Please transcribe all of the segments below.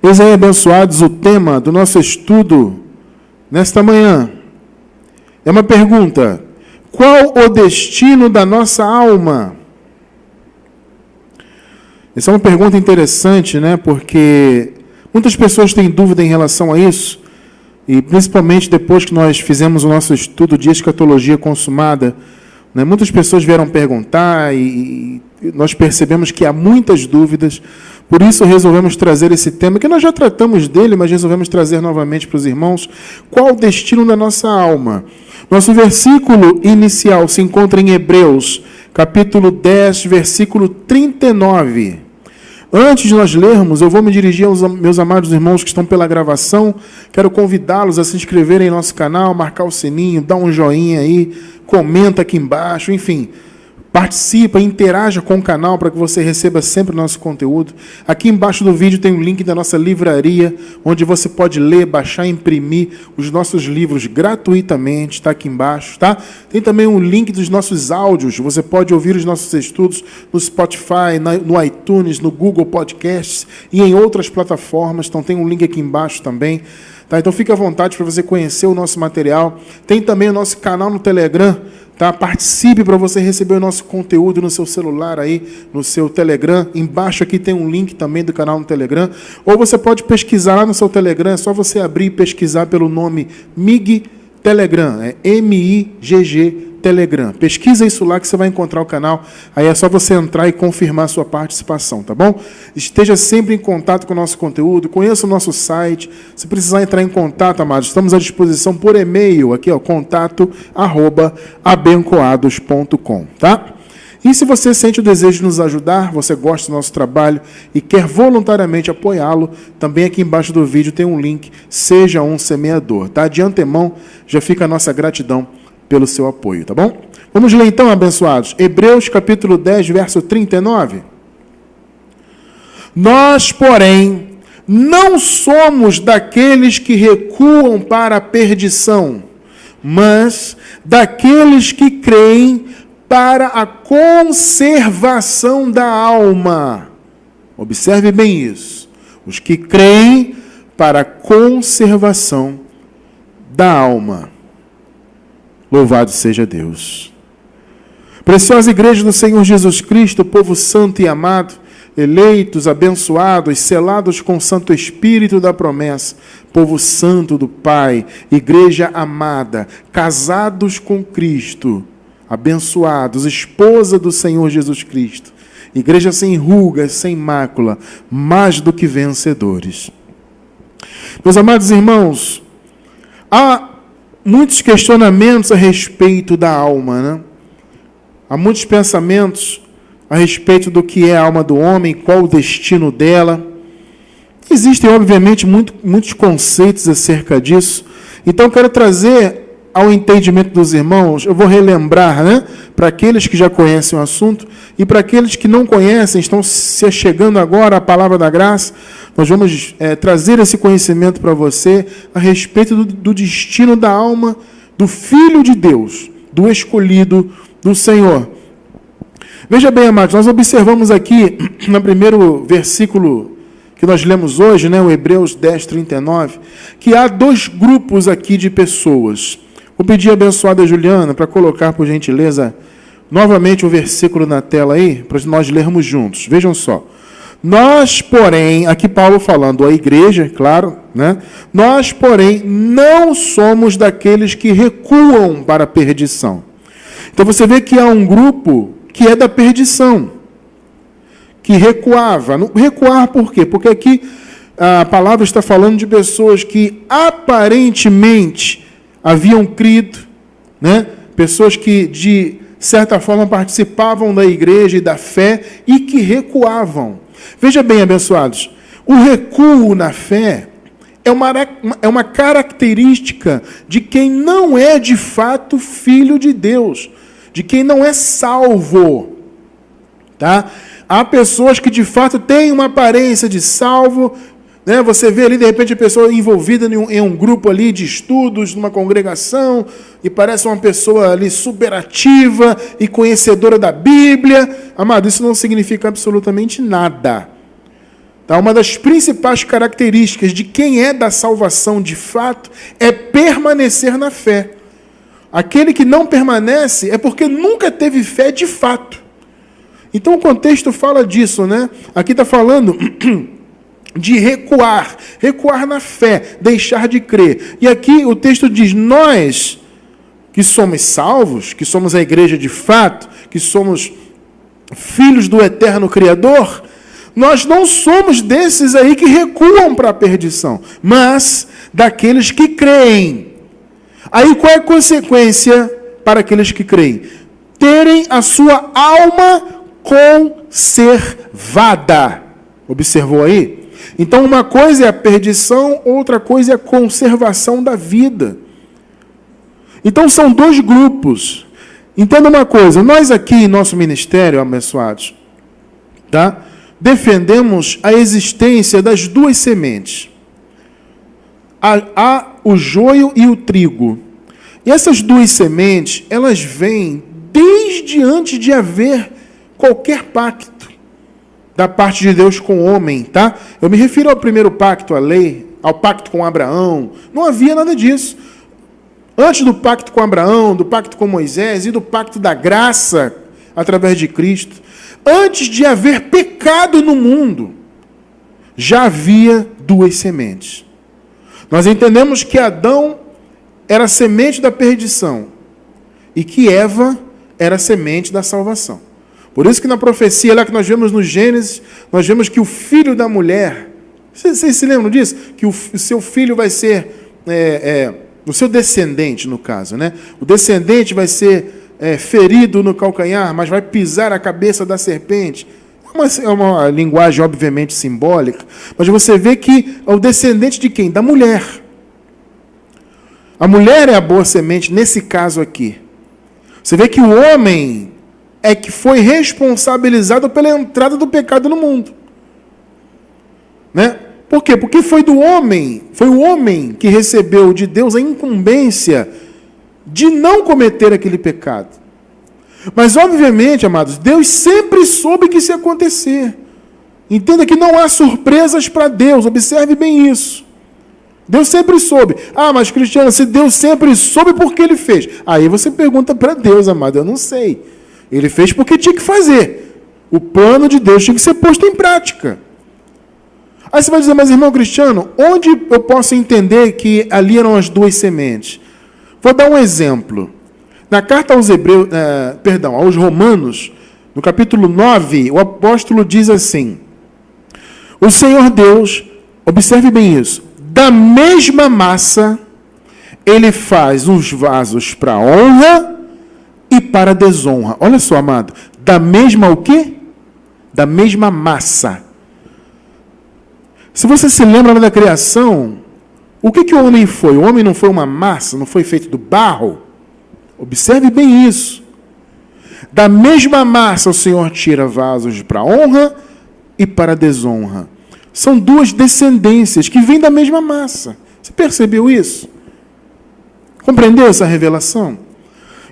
Eis aí, abençoados, o tema do nosso estudo nesta manhã. É uma pergunta: qual o destino da nossa alma? Essa é uma pergunta interessante, né? Porque muitas pessoas têm dúvida em relação a isso, e principalmente depois que nós fizemos o nosso estudo de escatologia consumada, né? Muitas pessoas vieram perguntar e nós percebemos que há muitas dúvidas. Por isso resolvemos trazer esse tema, que nós já tratamos dele, mas resolvemos trazer novamente para os irmãos. Qual o destino da nossa alma? Nosso versículo inicial se encontra em Hebreus, capítulo 10, versículo 39. Antes de nós lermos, eu vou me dirigir aos meus amados irmãos que estão pela gravação. Quero convidá-los a se inscreverem em nosso canal, marcar o sininho, dar um joinha aí, comenta aqui embaixo, enfim. Participa, interaja com o canal para que você receba sempre o nosso conteúdo. Aqui embaixo do vídeo tem um link da nossa livraria, onde você pode ler, baixar e imprimir os nossos livros gratuitamente. Está aqui embaixo, tá? Tem também um link dos nossos áudios. Você pode ouvir os nossos estudos no Spotify, no iTunes, no Google Podcasts e em outras plataformas. Então tem um link aqui embaixo também. Tá? Então fique à vontade para você conhecer o nosso material. Tem também o nosso canal no Telegram. Tá? Participe para você receber o nosso conteúdo no seu celular aí, no seu Telegram. Embaixo aqui tem um link também do canal no Telegram. Ou você pode pesquisar lá no seu Telegram, é só você abrir e pesquisar pelo nome MIG Telegram, é MIGG Telegram. Pesquisa isso lá que você vai encontrar o canal. Aí é só você entrar e confirmar a sua participação, tá bom? Esteja sempre em contato com o nosso conteúdo, conheça o nosso site. Se precisar entrar em contato, amados, estamos à disposição por e-mail, aqui, ó, contato@abencoados.com, tá? E se você sente o desejo de nos ajudar, você gosta do nosso trabalho e quer voluntariamente apoiá-lo, também aqui embaixo do vídeo tem um link, seja um semeador, tá? De antemão, já fica a nossa gratidão pelo seu apoio, tá bom? Vamos ler então, abençoados. Hebreus capítulo 10, verso 39. Nós, porém, não somos daqueles que recuam para a perdição, mas daqueles que creem para a conservação da alma. Observe bem isso. Os que creem para a conservação da alma. Louvado seja Deus. Preciosa igreja do Senhor Jesus Cristo, povo santo e amado, eleitos, abençoados, selados com o Santo Espírito da promessa, povo santo do Pai, igreja amada, casados com Cristo, abençoados, esposa do Senhor Jesus Cristo, igreja sem rugas, sem mácula, mais do que vencedores. Meus amados irmãos, há muitos questionamentos a respeito da alma, né? Há muitos pensamentos a respeito do que é a alma do homem, qual o destino dela. Existem, obviamente, muitos conceitos acerca disso. Então, quero trazer ao entendimento dos irmãos, eu vou relembrar, né? Para aqueles que já conhecem o assunto e para aqueles que não conhecem, estão se chegando agora à palavra da graça, nós vamos trazer esse conhecimento para você a respeito do destino da alma do Filho de Deus, do escolhido do Senhor. Veja bem, amados, nós observamos aqui, no primeiro versículo que nós lemos hoje, né, o Hebreus 10, 39, que há dois grupos aqui de pessoas. Vou pedir a abençoada Juliana para colocar, por gentileza, novamente o versículo na tela aí, para nós lermos juntos. Vejam só. Nós, porém, aqui Paulo falando a igreja, claro, né? Nós, porém, não somos daqueles que recuam para a perdição. Então você vê que há um grupo que é da perdição, que recuava. Recuar por quê? Porque aqui a palavra está falando de pessoas que aparentemente haviam crido, né? Pessoas que de certa forma participavam da igreja e da fé e que recuavam. Veja bem, abençoados, o recuo na fé é uma característica de quem não é de fato filho de Deus, de quem não é salvo. Tá? Há pessoas que de fato têm uma aparência de salvo, né? Você vê ali de repente a pessoa envolvida em um grupo ali de estudos, numa congregação, e parece uma pessoa ali superativa e conhecedora da Bíblia. Amado, isso não significa absolutamente nada. Tá? Uma das principais características de quem é da salvação de fato é permanecer na fé. Aquele que não permanece é porque nunca teve fé de fato. Então o contexto fala disso, né? Aqui está falando de recuar na fé, deixar de crer. E aqui o texto diz, nós que somos salvos, que somos a igreja de fato, que somos filhos do eterno Criador, nós não somos desses aí que recuam para a perdição, mas daqueles que creem. Aí qual é a consequência para aqueles que creem? Terem a sua alma conservada. Observou aí? Então uma coisa é a perdição, outra coisa é a conservação da vida. Então são dois grupos. Entenda uma coisa, nós aqui em nosso ministério, abençoados, tá? Defendemos a existência das duas sementes. Há o joio e o trigo. E essas duas sementes, elas vêm desde antes de haver qualquer pacto da parte de Deus com o homem, tá? Eu me refiro ao primeiro pacto, à lei, ao pacto com Abraão. Não havia nada disso. Antes do pacto com Abraão, do pacto com Moisés e do pacto da graça através de Cristo, antes de haver pecado no mundo, já havia duas sementes. Nós entendemos que Adão era a semente da perdição e que Eva era a semente da salvação. Por isso que na profecia lá que nós vemos no Gênesis, nós vemos que o filho da mulher, vocês se lembram disso? Que o seu filho vai ser, o seu descendente no caso, né? O descendente vai ser ferido no calcanhar, mas vai pisar a cabeça da serpente. É uma linguagem obviamente simbólica, mas você vê que é o descendente de quem? Da mulher. A mulher é a boa semente nesse caso aqui. Você vê que o homem é que foi responsabilizado pela entrada do pecado no mundo. Né? Por quê? Porque foi o homem que recebeu de Deus a incumbência de não cometer aquele pecado. Mas, obviamente, amados, Deus sempre soube que isso ia acontecer. Entenda que não há surpresas para Deus, observe bem isso. Deus sempre soube. Ah, mas Cristiano, se Deus sempre soube, por que Ele fez? Aí você pergunta para Deus, amado, eu não sei. Ele fez porque tinha que fazer. O plano de Deus tinha que ser posto em prática. Aí você vai dizer, mas irmão Cristiano, onde eu posso entender que ali eram as duas sementes? Vou dar um exemplo. Na carta aos aos Romanos, no capítulo 9, o apóstolo diz assim, o Senhor Deus, observe bem isso, da mesma massa, Ele faz os vasos para honra e para desonra. Olha só, amado, da mesma o quê? Da mesma massa. Se você se lembra da criação, o que o homem foi? O homem não foi uma massa, não foi feito do barro? Observe bem isso. Da mesma massa o Senhor tira vasos para honra e para desonra. São duas descendências que vêm da mesma massa. Você percebeu isso? Compreendeu essa revelação?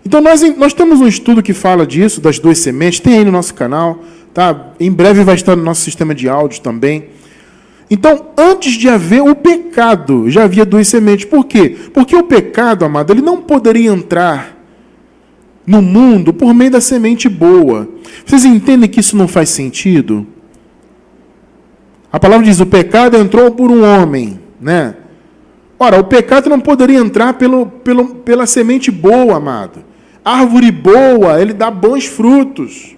Então nós temos um estudo que fala disso, das duas sementes, tem aí no nosso canal, tá? Em breve vai estar no nosso sistema de áudio também. Então, antes de haver o pecado, já havia duas sementes. Por quê? Porque o pecado, amado, ele não poderia entrar no mundo por meio da semente boa. Vocês entendem que isso não faz sentido? A palavra diz, o pecado entrou por um homem, né? Ora, o pecado não poderia entrar pela semente boa, amado. Árvore boa, ele dá bons frutos.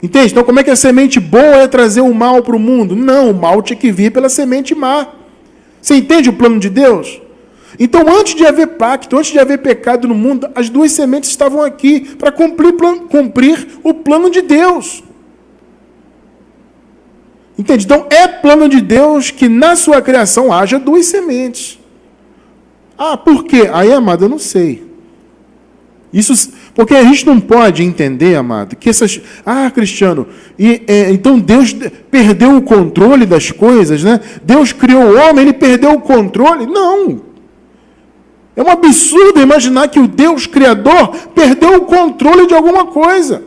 Entende? Então, como é que a semente boa ia trazer o mal para o mundo? Não, o mal tinha que vir pela semente má. Você entende o plano de Deus? Então, antes de haver pacto, antes de haver pecado no mundo, as duas sementes estavam aqui para cumprir o plano de Deus. Entende? Então, é plano de Deus que na sua criação haja duas sementes. Ah, por quê? Aí, amado, eu não sei. Isso, porque a gente não pode entender, amado, que essas... Ah, Cristiano, então Deus perdeu o controle das coisas, né? Deus criou o homem, ele perdeu o controle? Não. É um absurdo imaginar que o Deus Criador perdeu o controle de alguma coisa.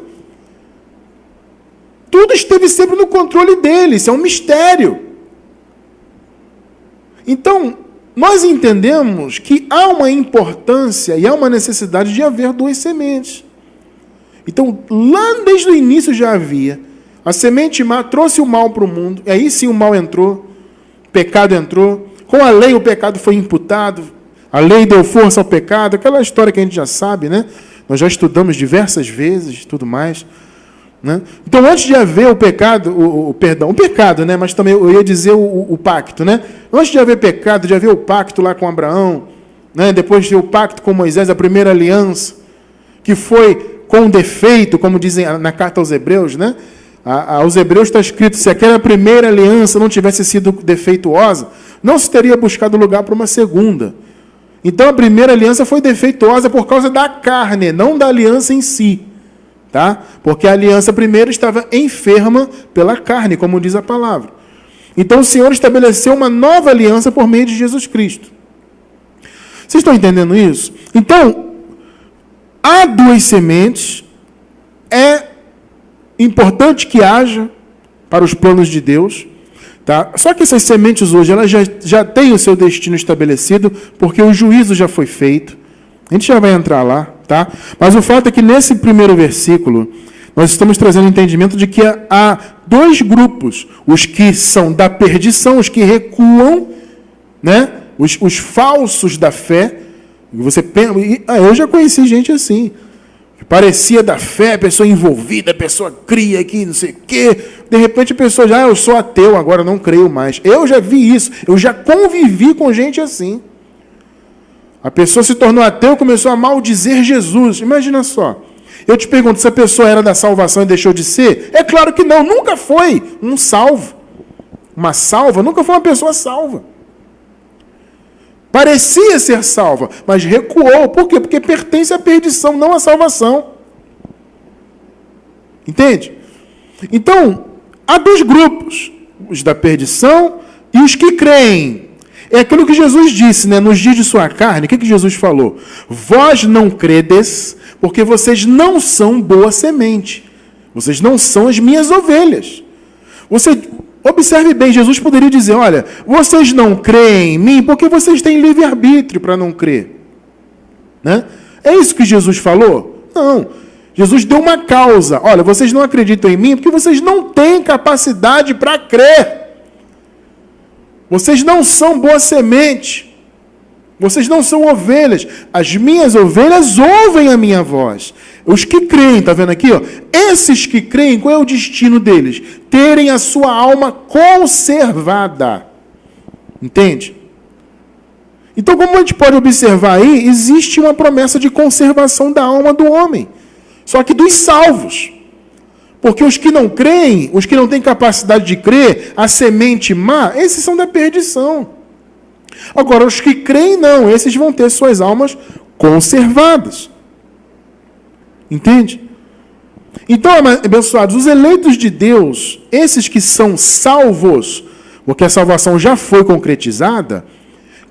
Tudo esteve sempre no controle dele. Isso é um mistério. Então, nós entendemos que há uma importância e há uma necessidade de haver duas sementes. Então, lá desde o início já havia. A semente má trouxe o mal para o mundo. E aí sim o mal entrou. O pecado entrou. Com a lei o pecado foi imputado. A lei deu força ao pecado. Aquela história que a gente já sabe, né? Nós já estudamos diversas vezes, tudo mais. Né? Então, antes de haver o pecado, o pecado, né? Mas também eu ia dizer o pacto, né? Antes de haver pecado, de haver o pacto lá com Abraão, né? Depois de ter o pacto com Moisés, a primeira aliança, que foi com defeito, como dizem na carta aos Hebreus, né? Aos Hebreus está escrito, se aquela primeira aliança não tivesse sido defeituosa, não se teria buscado lugar para uma segunda. Então, a primeira aliança foi defeituosa por causa da carne, não da aliança em si. Tá? Porque a aliança primeiro estava enferma pela carne, como diz a palavra. Então o Senhor estabeleceu uma nova aliança por meio de Jesus Cristo. Vocês estão entendendo isso? Então, há duas sementes, é importante que haja para os planos de Deus, tá? Só que essas sementes hoje, elas já têm o seu destino estabelecido, porque o juízo já foi feito. A gente já vai entrar lá, tá? Mas o fato é que nesse primeiro versículo, nós estamos trazendo o entendimento de que há dois grupos, os que são da perdição, os que recuam, né? Os falsos da fé. Você pensa, eu já conheci gente assim, que parecia da fé, pessoa envolvida, pessoa cria aqui, não sei o quê. De repente a pessoa já, eu sou ateu, agora não creio mais. Eu já vi isso, eu já convivi com gente assim. A pessoa se tornou ateu e começou a maldizer Jesus. Imagina só. Eu te pergunto, se a pessoa era da salvação e deixou de ser? É claro que não, nunca foi um salvo. Uma salva nunca foi uma pessoa salva. Parecia ser salva, mas recuou. Por quê? Porque pertence à perdição, não à salvação. Entende? Então, há dois grupos. Os da perdição e os que creem. É aquilo que Jesus disse, né? Nos dias de sua carne, o que Jesus falou? Vós não credes, porque vocês não são boa semente. Vocês não são as minhas ovelhas. Você observe bem, Jesus poderia dizer, olha, vocês não creem em mim porque vocês têm livre-arbítrio para não crer. Né? É isso que Jesus falou? Não. Jesus deu uma causa. Olha, vocês não acreditam em mim porque vocês não têm capacidade para crer. Vocês não são boa semente. Vocês não são ovelhas. As minhas ovelhas ouvem a minha voz. Os que creem, está vendo aqui? Ó, esses que creem, qual é o destino deles? Terem a sua alma conservada. Entende? Então, como a gente pode observar aí, existe uma promessa de conservação da alma do homem. Só que dos salvos. Porque os que não creem, os que não têm capacidade de crer, a semente má, esses são da perdição. Agora, os que creem, não, esses vão ter suas almas conservadas. Entende? Então, abençoados, os eleitos de Deus, esses que são salvos, porque a salvação já foi concretizada,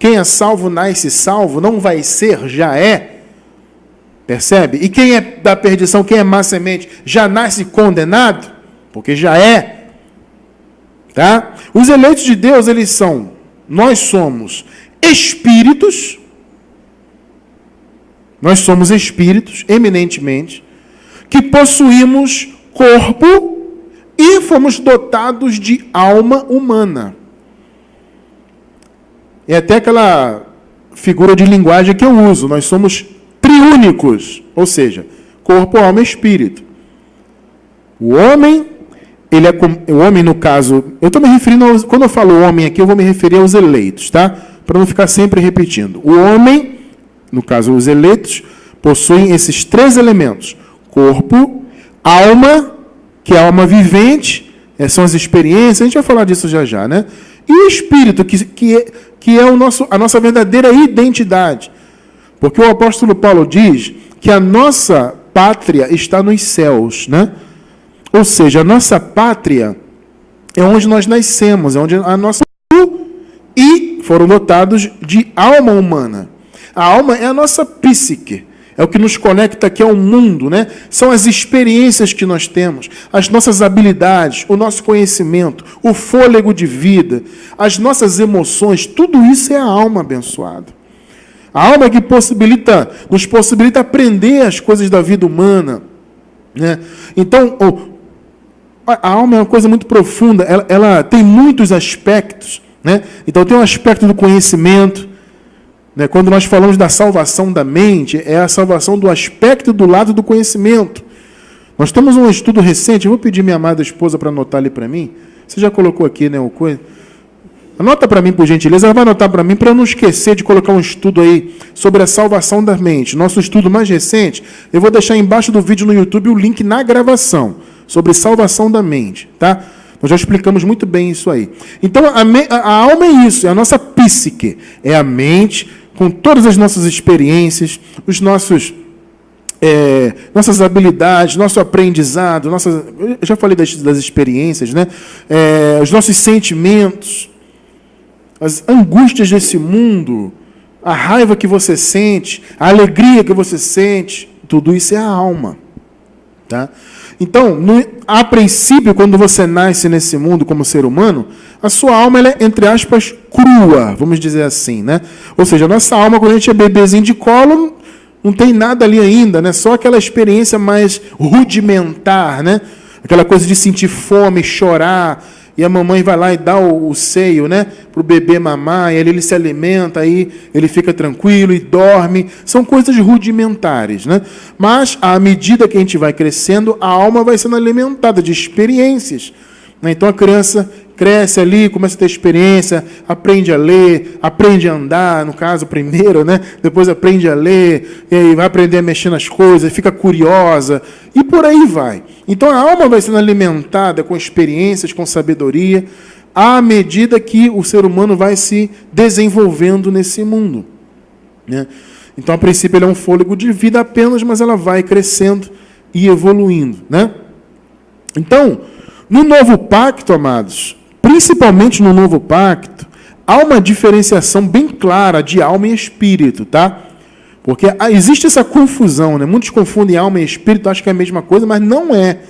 quem é salvo nasce salvo, não vai ser, já é. Percebe? E quem é da perdição, quem é má semente, já nasce condenado, porque já é. Tá? Os eleitos de Deus, nós somos espíritos, eminentemente, que possuímos corpo e fomos dotados de alma humana. É até aquela figura de linguagem que eu uso, nós somos triúnicos, ou seja, corpo, alma e espírito. O homem, o homem no caso, eu estou me referindo, quando eu falo homem aqui, eu vou me referir aos eleitos, tá? Para não ficar sempre repetindo. O homem, no caso os eleitos, possuem esses três elementos: corpo, alma, que é a alma vivente, são as experiências, a gente vai falar disso já já, né? E o espírito, que é a nossa verdadeira identidade. Porque o apóstolo Paulo diz que a nossa pátria está nos céus, né? Ou seja, a nossa pátria é onde nós nascemos, é onde a nossa... E foram dotados de alma humana. A alma é a nossa psique, É o que nos conecta aqui ao mundo, né? São as experiências que nós temos, as nossas habilidades, o nosso conhecimento, o fôlego de vida, as nossas emoções, tudo isso é a alma abençoada. A alma que nos possibilita aprender as coisas da vida humana, né? Então, a alma é uma coisa muito profunda, ela tem muitos aspectos, né? Então, tem um aspecto do conhecimento. Quando nós falamos da salvação da mente, é a salvação do aspecto do lado do conhecimento. Nós temos um estudo recente, eu vou pedir minha amada esposa para anotar ali para mim. Você já colocou aqui, né, o coisa? Anota para mim, por gentileza. Ela vai anotar para mim, para eu não esquecer de colocar um estudo aí sobre a salvação da mente. Nosso estudo mais recente, eu vou deixar embaixo do vídeo no YouTube o link na gravação, sobre salvação da mente, tá? Nós já explicamos muito bem isso aí. Então, a alma é isso, é a nossa psique, é a mente, com todas as nossas experiências, os nossas habilidades, nosso aprendizado, eu já falei das experiências, né? Os nossos sentimentos, as angústias desse mundo, a raiva que você sente, a alegria que você sente, tudo isso é a alma. Tá? Então, a princípio, quando você nasce nesse mundo como ser humano, a sua alma ela é, entre aspas, crua, vamos dizer assim, né? Ou seja, a nossa alma, quando a gente é bebezinho de colo, não tem nada ali ainda, né? Só aquela experiência mais rudimentar, né? Aquela coisa de sentir fome, chorar, e a mamãe vai lá e dá o seio, né, para o bebê mamar, e ele se alimenta, aí ele fica tranquilo e dorme. São coisas rudimentares, né? Mas, à medida que a gente vai crescendo, a alma vai sendo alimentada de experiências. Né? Então, a criança cresce ali, começa a ter experiência, aprende a ler, aprende a andar, no caso, primeiro, né? Depois aprende a ler, e aí vai aprender a mexer nas coisas, fica curiosa, e por aí vai. Então, a alma vai sendo alimentada com experiências, com sabedoria, à medida que o ser humano vai se desenvolvendo nesse mundo. Né? Então, a princípio, ele é um fôlego de vida apenas, mas ela vai crescendo e evoluindo. Né? Então, no novo pacto, amados, principalmente no novo pacto, há uma diferenciação bem clara de alma e espírito, tá? Porque existe essa confusão, né? Muitos confundem alma e espírito, acham que é a mesma coisa, mas não é.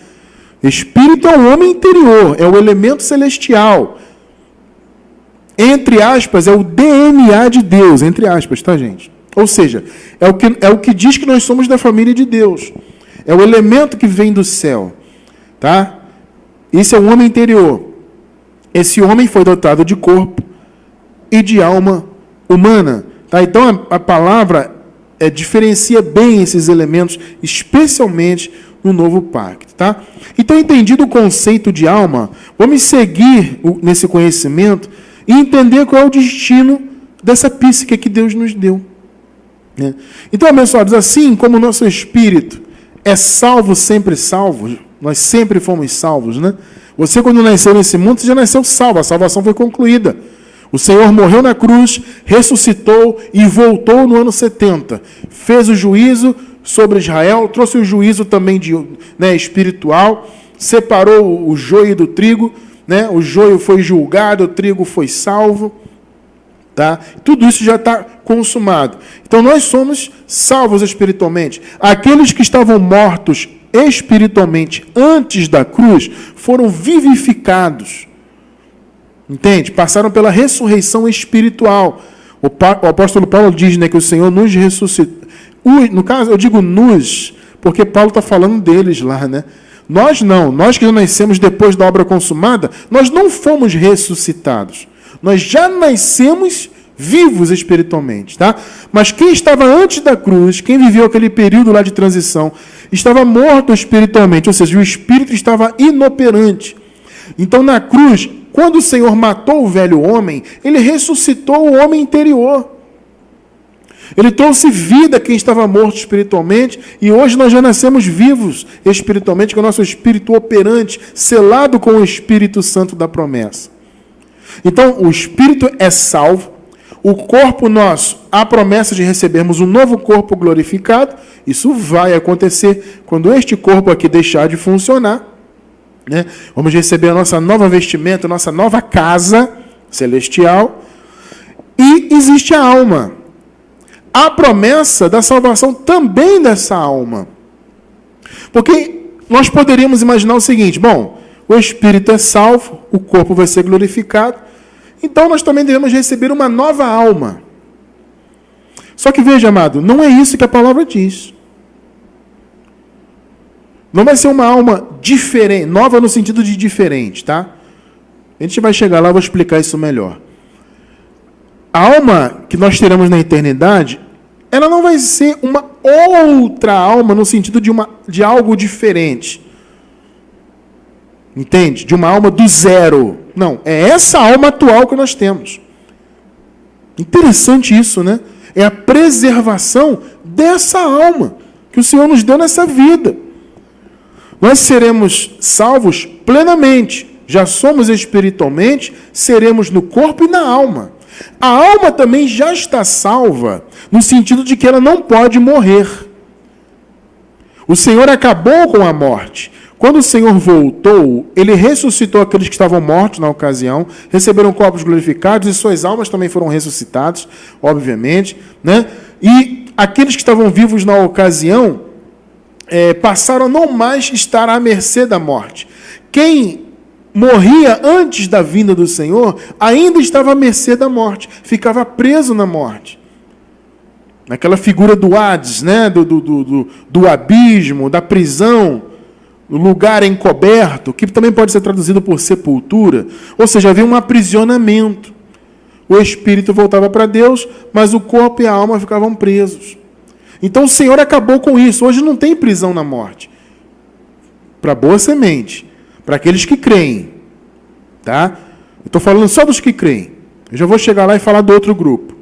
Espírito é o homem interior, é o elemento celestial. Entre aspas, é o DNA de Deus, entre aspas, tá, gente? Ou seja, é o que diz que nós somos da família de Deus. É o elemento que vem do céu, tá? Esse é o homem interior. Esse homem foi dotado de corpo e de alma humana. Tá? Então, a palavra diferencia bem esses elementos, especialmente no novo pacto. Tá? Então, entendido o conceito de alma, vamos seguir nesse conhecimento e entender qual é o destino dessa psique que Deus nos deu. Né? Então, abençoados, assim como o nosso espírito é salvo, sempre salvo, nós sempre fomos salvos, né? Você, quando nasceu nesse mundo, você já nasceu salvo, a salvação foi concluída. O Senhor morreu na cruz, ressuscitou e voltou no ano 70. Fez o juízo sobre Israel, trouxe o juízo também espiritual, separou o joio do trigo, né? O joio foi julgado, o trigo foi salvo. Tá? Tudo isso já está consumado. Então, nós somos salvos espiritualmente. Aqueles que estavam mortos espiritualmente antes da cruz foram vivificados. Entende? Passaram pela ressurreição espiritual. O apóstolo Paulo diz, né, que o Senhor nos ressuscitou. No caso, eu digo nos, porque Paulo está falando deles lá, né? Nós não. Nós que já nascemos depois da obra consumada, nós não fomos ressuscitados. Nós já nascemos vivos espiritualmente, tá? Mas quem estava antes da cruz, quem viveu aquele período lá de transição, estava morto espiritualmente, ou seja, o espírito estava inoperante. Então, na cruz, quando o Senhor matou o velho homem, ele ressuscitou o homem interior. Ele trouxe vida a quem estava morto espiritualmente, e hoje nós já nascemos vivos espiritualmente, com o nosso espírito operante, selado com o Espírito Santo da promessa. Então, o espírito é salvo, o corpo nosso, há promessa de recebermos um novo corpo glorificado. Isso vai acontecer quando este corpo aqui deixar de funcionar. Né? Vamos receber a nossa nova vestimenta, a nossa nova casa celestial. E existe a alma. há promessa da salvação também dessa alma. Porque nós poderíamos imaginar o seguinte: bom, o espírito é salvo, o corpo vai ser glorificado, então nós também devemos receber uma nova alma. Só que veja, amado, não é isso que a palavra diz. Não vai ser uma alma diferente, nova no sentido de diferente, tá? A gente vai chegar lá, eu vou explicar isso melhor. A alma que nós teremos na eternidade, ela não vai ser uma outra alma no sentido de algo diferente. Entende? De uma alma do zero. Não, é essa alma atual que nós temos. Interessante isso, né? É a preservação dessa alma que o Senhor nos deu nessa vida. Nós seremos salvos plenamente. Já somos espiritualmente, seremos no corpo e na alma. A alma também já está salva, no sentido de que ela não pode morrer. O Senhor acabou com a morte. Quando o Senhor voltou, Ele ressuscitou aqueles que estavam mortos na ocasião, receberam corpos glorificados e suas almas também foram ressuscitadas, obviamente, né? E aqueles que estavam vivos na ocasião passaram a não mais estar à mercê da morte. Quem morria antes da vinda do Senhor ainda estava à mercê da morte, ficava preso na morte. Naquela figura do Hades, né? do abismo, da prisão, o lugar encoberto, que também pode ser traduzido por sepultura. Ou seja, havia um aprisionamento. O espírito voltava para Deus, mas o corpo e a alma ficavam presos. Então o Senhor acabou com isso. Hoje não tem prisão na morte. Para boa semente, para aqueles que creem. Tá? Eu estou falando só dos que creem. Eu já vou chegar lá e falar do outro grupo.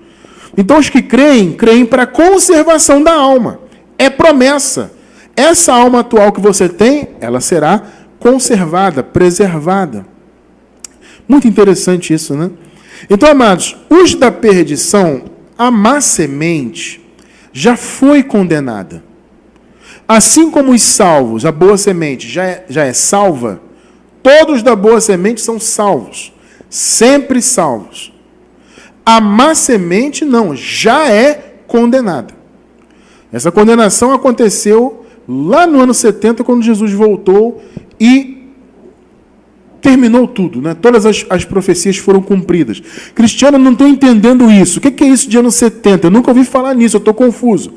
Então os que creem, creem para a conservação da alma. É promessa. Essa alma atual que você tem, ela será conservada, preservada. Muito interessante isso, né? Então, amados, os da perdição, a má semente, já foi condenada. Assim como os salvos, a boa semente já é salva, todos da boa semente são salvos. Sempre salvos. A má semente, não, já é condenada. Essa condenação aconteceu lá no ano 70, quando Jesus voltou e terminou tudo, né? Todas as profecias foram cumpridas. Cristiano, não estou entendendo isso. O que é isso de ano 70? Eu nunca ouvi falar nisso, eu estou confuso.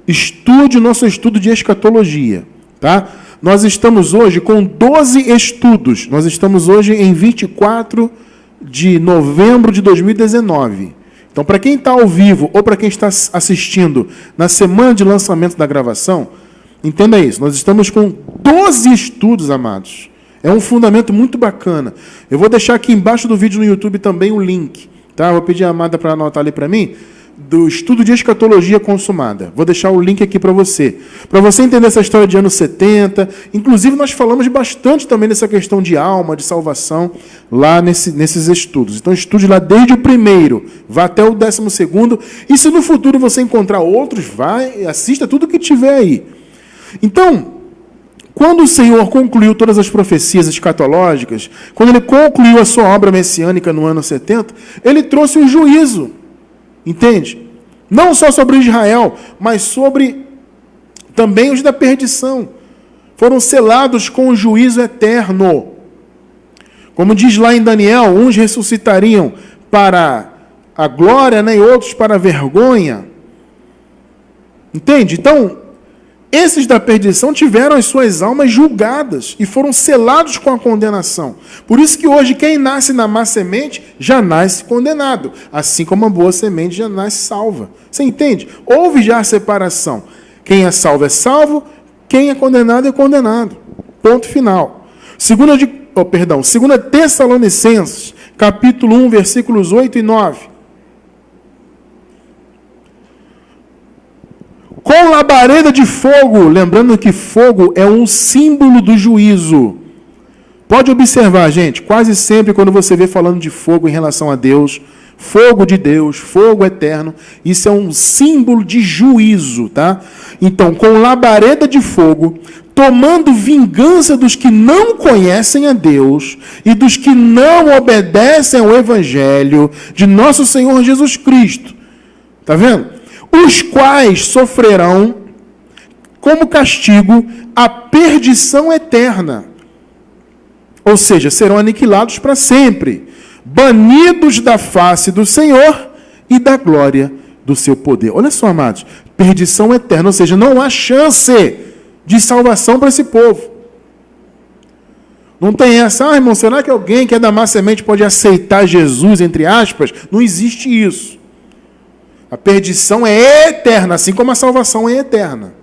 Estude o nosso estudo de escatologia. Tá? Nós estamos hoje com 12 estudos. Nós estamos hoje em 24 de novembro de 2019. Então, para quem está ao vivo ou para quem está assistindo na semana de lançamento da gravação, entenda isso, nós estamos com 12 estudos, amados. É um fundamento muito bacana. Eu vou deixar aqui embaixo do vídeo no YouTube também o link. Tá? Vou pedir a Amada para anotar ali para mim, do estudo de escatologia consumada. Vou deixar o link aqui para você. Para você entender essa história de anos 70. Inclusive, nós falamos bastante também dessa questão de alma, de salvação, lá nesses estudos. Então, estude lá desde o primeiro, vá até o 12º. E se no futuro você encontrar outros, vai, assista tudo que tiver aí. Então, quando o Senhor concluiu todas as profecias escatológicas, quando Ele concluiu a sua obra messiânica no ano 70, Ele trouxe um juízo, entende? Não só sobre Israel, mas sobre também os da perdição. Foram selados com o juízo eterno. Como diz lá em Daniel, uns ressuscitariam para a glória, né, e outros para a vergonha. Entende? Então, esses da perdição tiveram as suas almas julgadas e foram selados com a condenação. Por isso que hoje quem nasce na má semente já nasce condenado, assim como a boa semente já nasce salva. Você entende? Houve já a separação. Quem é salvo, quem é condenado. Ponto final. 2 Tessalonicenses, capítulo 1, versículos 8 e 9. Com labareda de fogo, lembrando que fogo é um símbolo do juízo. Pode observar, gente, quase sempre quando você vê falando de fogo em relação a Deus, fogo de Deus, fogo eterno, isso é um símbolo de juízo, tá? Então, com labareda de fogo, tomando vingança dos que não conhecem a Deus e dos que não obedecem ao Evangelho de nosso Senhor Jesus Cristo. Tá vendo? os quais sofrerão como castigo a perdição eterna. Ou seja, serão aniquilados para sempre, banidos da face do Senhor e da glória do seu poder. Olha só, amados, perdição eterna, ou seja, não há chance de salvação para esse povo. Não tem essa, irmão, será que alguém que é da má semente pode aceitar Jesus, entre aspas? Não existe isso. A perdição é eterna, assim como a salvação é eterna.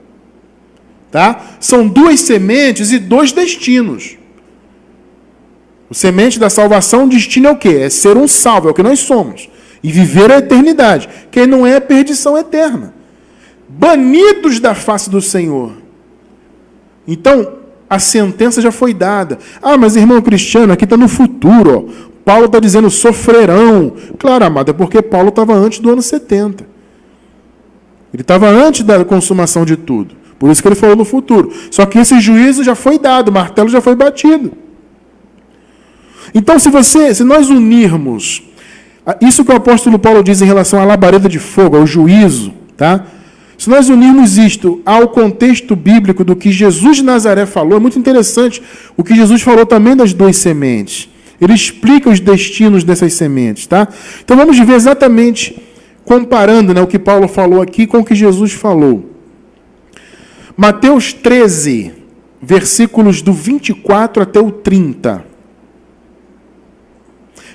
Tá? São duas sementes e dois destinos. O semente da salvação, o destino é o quê? É ser um salvo, é o que nós somos. E viver a eternidade. Quem não é a perdição eterna. Banidos da face do Senhor. Então, a sentença já foi dada. Ah, mas irmão Cristiano, aqui está no futuro. Ó. Paulo está dizendo sofrerão. Claro, amado, é porque Paulo estava antes do ano 70. Ele estava antes da consumação de tudo. Por isso que ele falou no futuro. Só que esse juízo já foi dado, o martelo já foi batido. Então, se nós unirmos isso que o apóstolo Paulo diz em relação à labareda de fogo, ao juízo, tá? Se nós unirmos isto ao contexto bíblico do que Jesus de Nazaré falou, é muito interessante o que Jesus falou também das duas sementes. Ele explica os destinos dessas sementes, tá? Então vamos ver exatamente, comparando, né, o que Paulo falou aqui com o que Jesus falou. Mateus 13, versículos do 24 até o 30.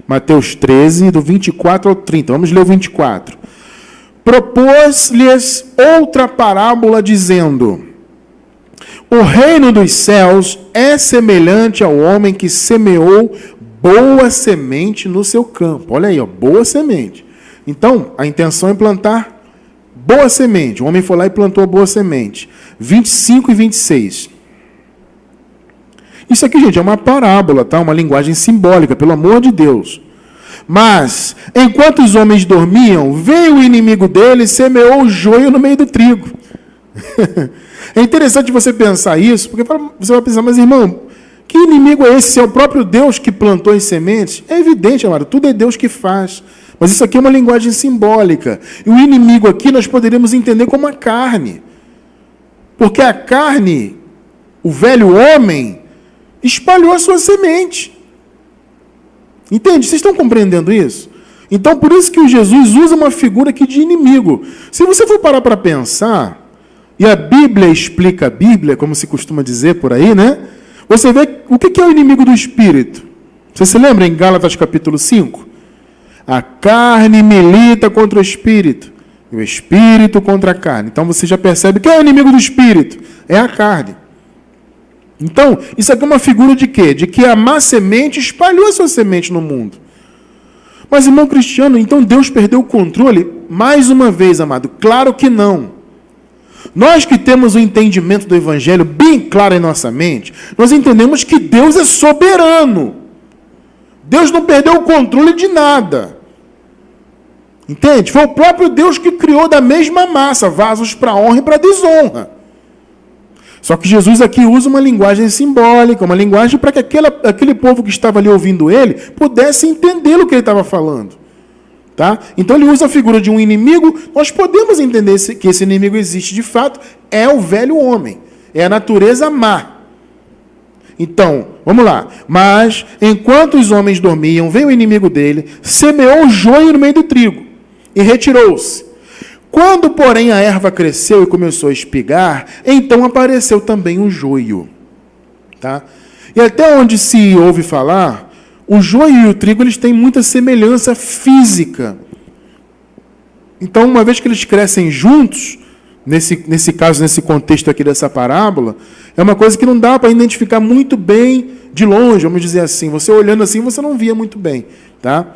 Mateus 13, do 24 ao 30. Vamos ler o 24. Propôs-lhes outra parábola, dizendo: o reino dos céus é semelhante ao homem que semeou boa semente no seu campo. Olha aí, ó, boa semente. Então, a intenção é plantar boa semente. O homem foi lá e plantou a boa semente. 25 e 26. Isso aqui, gente, é uma parábola, tá? Uma linguagem simbólica, pelo amor de Deus. Mas, enquanto os homens dormiam, veio o inimigo deles e semeou o joio no meio do trigo. É interessante você pensar isso, porque você vai pensar, mas irmão, que inimigo é esse? Se é o próprio Deus que plantou as sementes? É evidente, amado, tudo é Deus que faz. Mas isso aqui é uma linguagem simbólica. E o inimigo aqui nós poderíamos entender como a carne. Porque a carne, o velho homem, espalhou a sua semente. Entende? Vocês estão compreendendo isso? Então, por isso que o Jesus usa uma figura aqui de inimigo. Se você for parar para pensar, e a Bíblia explica a Bíblia, como se costuma dizer por aí, né? Você vê o que é o inimigo do Espírito. Você se lembra em Gálatas capítulo 5? A carne milita contra o Espírito, e o Espírito contra a carne. Então, você já percebe que é o inimigo do Espírito. É a carne. Então, isso aqui é uma figura de quê? De que a má semente espalhou a sua semente no mundo. Mas, irmão Cristiano, então Deus perdeu o controle? Mais uma vez, amado, claro que não. Nós que temos o entendimento do Evangelho bem claro em nossa mente, nós entendemos que Deus é soberano. Deus não perdeu o controle de nada. Entende? Foi o próprio Deus que criou da mesma massa vasos para honra e para desonra. Só que Jesus aqui usa uma linguagem simbólica, uma linguagem para que aquele povo que estava ali ouvindo ele pudesse entender o que ele estava falando. Tá? Então ele usa a figura de um inimigo. Nós podemos entender que esse inimigo existe de fato, é o velho homem, é a natureza má. Então, vamos lá. Mas, enquanto os homens dormiam, veio o inimigo dele, semeou o joio no meio do trigo e retirou-se. Quando, porém, a erva cresceu e começou a espigar, então apareceu também o joio. Tá? E até onde se ouve falar, o joio e o trigo eles têm muita semelhança física. Então, uma vez que eles crescem juntos, nesse caso, nesse contexto aqui dessa parábola, é uma coisa que não dá para identificar muito bem de longe, vamos dizer assim. Você olhando assim, você não via muito bem. Tá?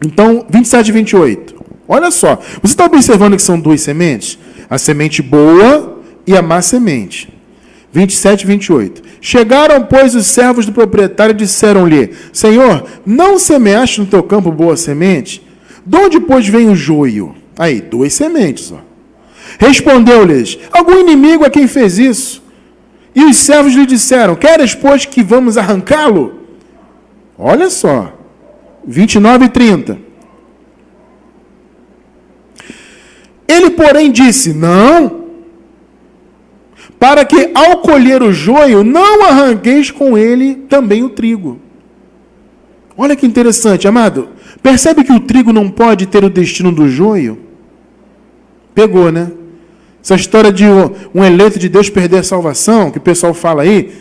Então, 27 e 28. Olha só, você está observando que são duas sementes? A semente boa e a má semente. 27 e 28. Chegaram, pois, os servos do proprietário e disseram-lhe: Senhor, não semeaste no teu campo boa semente? De onde, pois, vem o joio? Aí, duas sementes. Ó. Respondeu-lhes: algum inimigo é quem fez isso? E os servos lhe disseram: queres, pois, que vamos arrancá-lo? Olha só. 29 e 30. Ele, porém, disse: não, para que ao colher o joio, não arranqueis com ele também o trigo. Olha que interessante, amado. Percebe que o trigo não pode ter o destino do joio? Pegou, né? Essa história de um eleito de Deus perder a salvação, que o pessoal fala aí,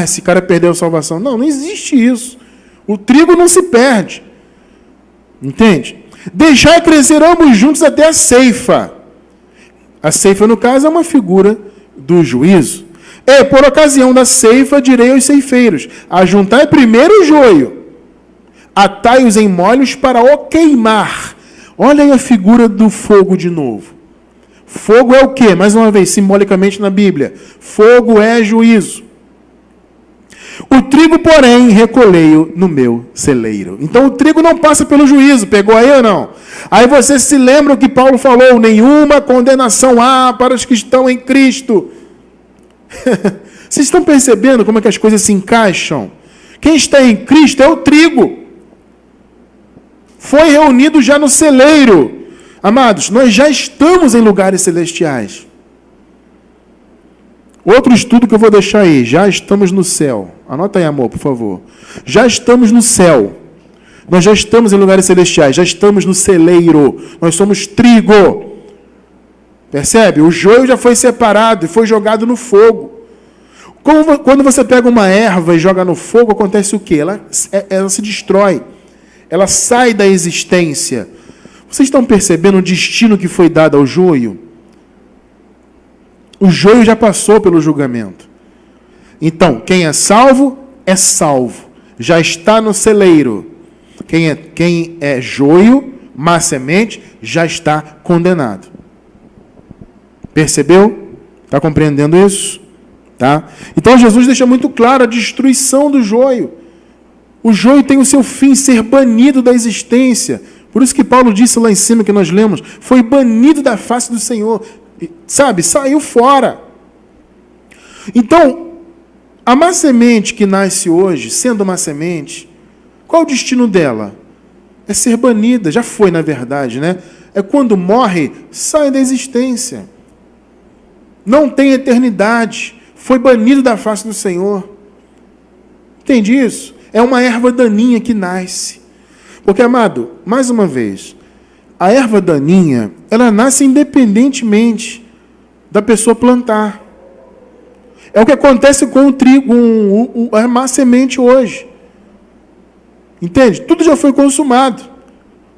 esse cara perdeu a salvação. Não, não existe isso. O trigo não se perde. Entende? Deixai crescer ambos juntos até a ceifa. A ceifa, no caso, é uma figura do juízo. E, por ocasião da ceifa, direi aos ceifeiros: ajuntai primeiro o joio, atai-os em molhos para o queimar. Olha aí a figura do fogo de novo. Fogo é o quê? Mais uma vez, simbolicamente na Bíblia. Fogo é juízo. O trigo, porém, recolhei-o no meu celeiro. Então o trigo não passa pelo juízo. Pegou aí ou não? Aí você se lembra o que Paulo falou: nenhuma condenação há para os que estão em Cristo. Vocês estão percebendo como é que as coisas se encaixam? Quem está em Cristo é o trigo. Foi reunido já no celeiro. Amados, nós já estamos em lugares celestiais. Outro estudo que eu vou deixar aí: já estamos no céu. Anota aí, amor, por favor. Já estamos no céu. Nós já estamos em lugares celestiais. Já estamos no celeiro. Nós somos trigo. Percebe? O joio já foi separado e foi jogado no fogo. Quando você pega uma erva e joga no fogo, acontece o quê? Ela se destrói. Ela sai da existência. Vocês estão percebendo o destino que foi dado ao joio? O joio já passou pelo julgamento. Então, quem é salvo, já está no celeiro. Quem é joio, má semente, já está condenado. Percebeu? Está compreendendo isso? Tá? Então, Jesus deixa muito claro a destruição do joio. O joio tem o seu fim, ser banido da existência. Por isso que Paulo disse lá em cima, que nós lemos, foi banido da face do Senhor. Sabe? Saiu fora. Então, a má semente que nasce hoje, sendo uma semente, qual o destino dela? É ser banida. Já foi, na verdade, né? É quando morre, sai da existência. Não tem eternidade. Foi banido da face do Senhor. Entende isso? É uma erva daninha que nasce. Porque, amado, mais uma vez, a erva daninha, ela nasce independentemente da pessoa plantar. É o que acontece com o trigo, a má semente hoje. Entende? Tudo já foi consumado.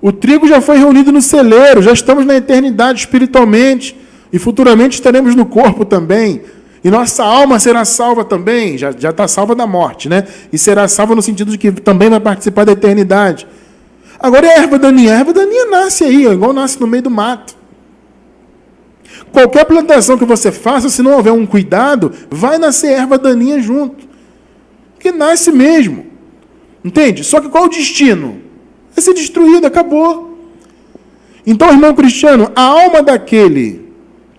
O trigo já foi reunido no celeiro, já estamos na eternidade espiritualmente, e futuramente estaremos no corpo também. E nossa alma será salva também, já está salva da morte, né? E será salva no sentido de que também vai participar da eternidade. Agora é a erva daninha. A erva daninha nasce aí, igual nasce no meio do mato. Qualquer plantação que você faça, se não houver um cuidado, vai nascer erva daninha junto. Porque nasce mesmo. Entende? Só que qual o destino? É ser destruído, acabou. Então, irmão cristiano, a alma daquele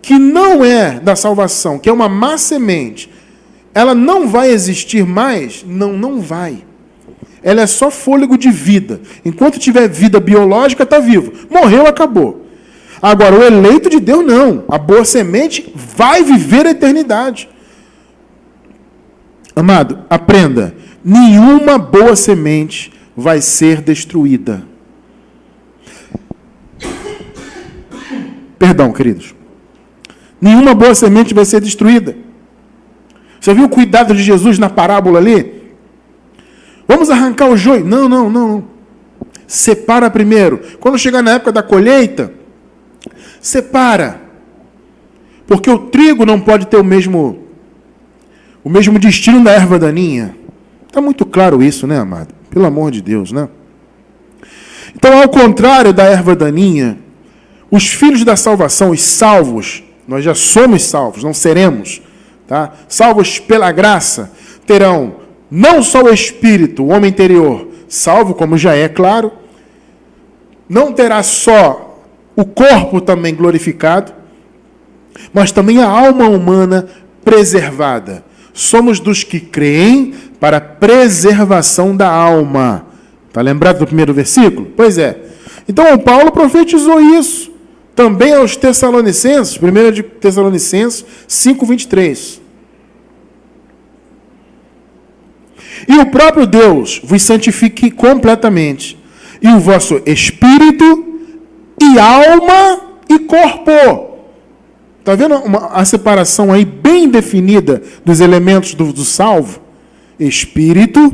que não é da salvação, que é uma má semente, ela não vai existir mais? Não vai. Ela é só fôlego de vida. Enquanto tiver vida biológica, está vivo. Morreu, acabou. Agora, o eleito de Deus, não. A boa semente vai viver a eternidade. Amado, aprenda. Nenhuma boa semente vai ser destruída. Perdão, queridos. Nenhuma boa semente vai ser destruída. Você viu o cuidado de Jesus na parábola ali? Vamos arrancar o joio? Não. Separa primeiro. Quando chegar na época da colheita, separa. Porque o trigo não pode ter o mesmo destino da erva daninha. Está muito claro isso, né, amado? Pelo amor de Deus, né? Então, ao contrário da erva daninha, os filhos da salvação, os salvos, nós já somos salvos, não seremos, tá? Salvos pela graça, terão não só o espírito, o homem interior, salvo, como já é claro, não terá só o corpo também glorificado, mas também a alma humana preservada. Somos dos que creem para a preservação da alma. Está lembrado do primeiro versículo? Pois é. Então, o Paulo profetizou isso. também aos Tessalonicenses, 1 de Tessalonicenses 5:23. E o próprio Deus vos santifique completamente, e o vosso espírito, e alma, e corpo. Está vendo a separação aí bem definida dos elementos do salvo? Espírito,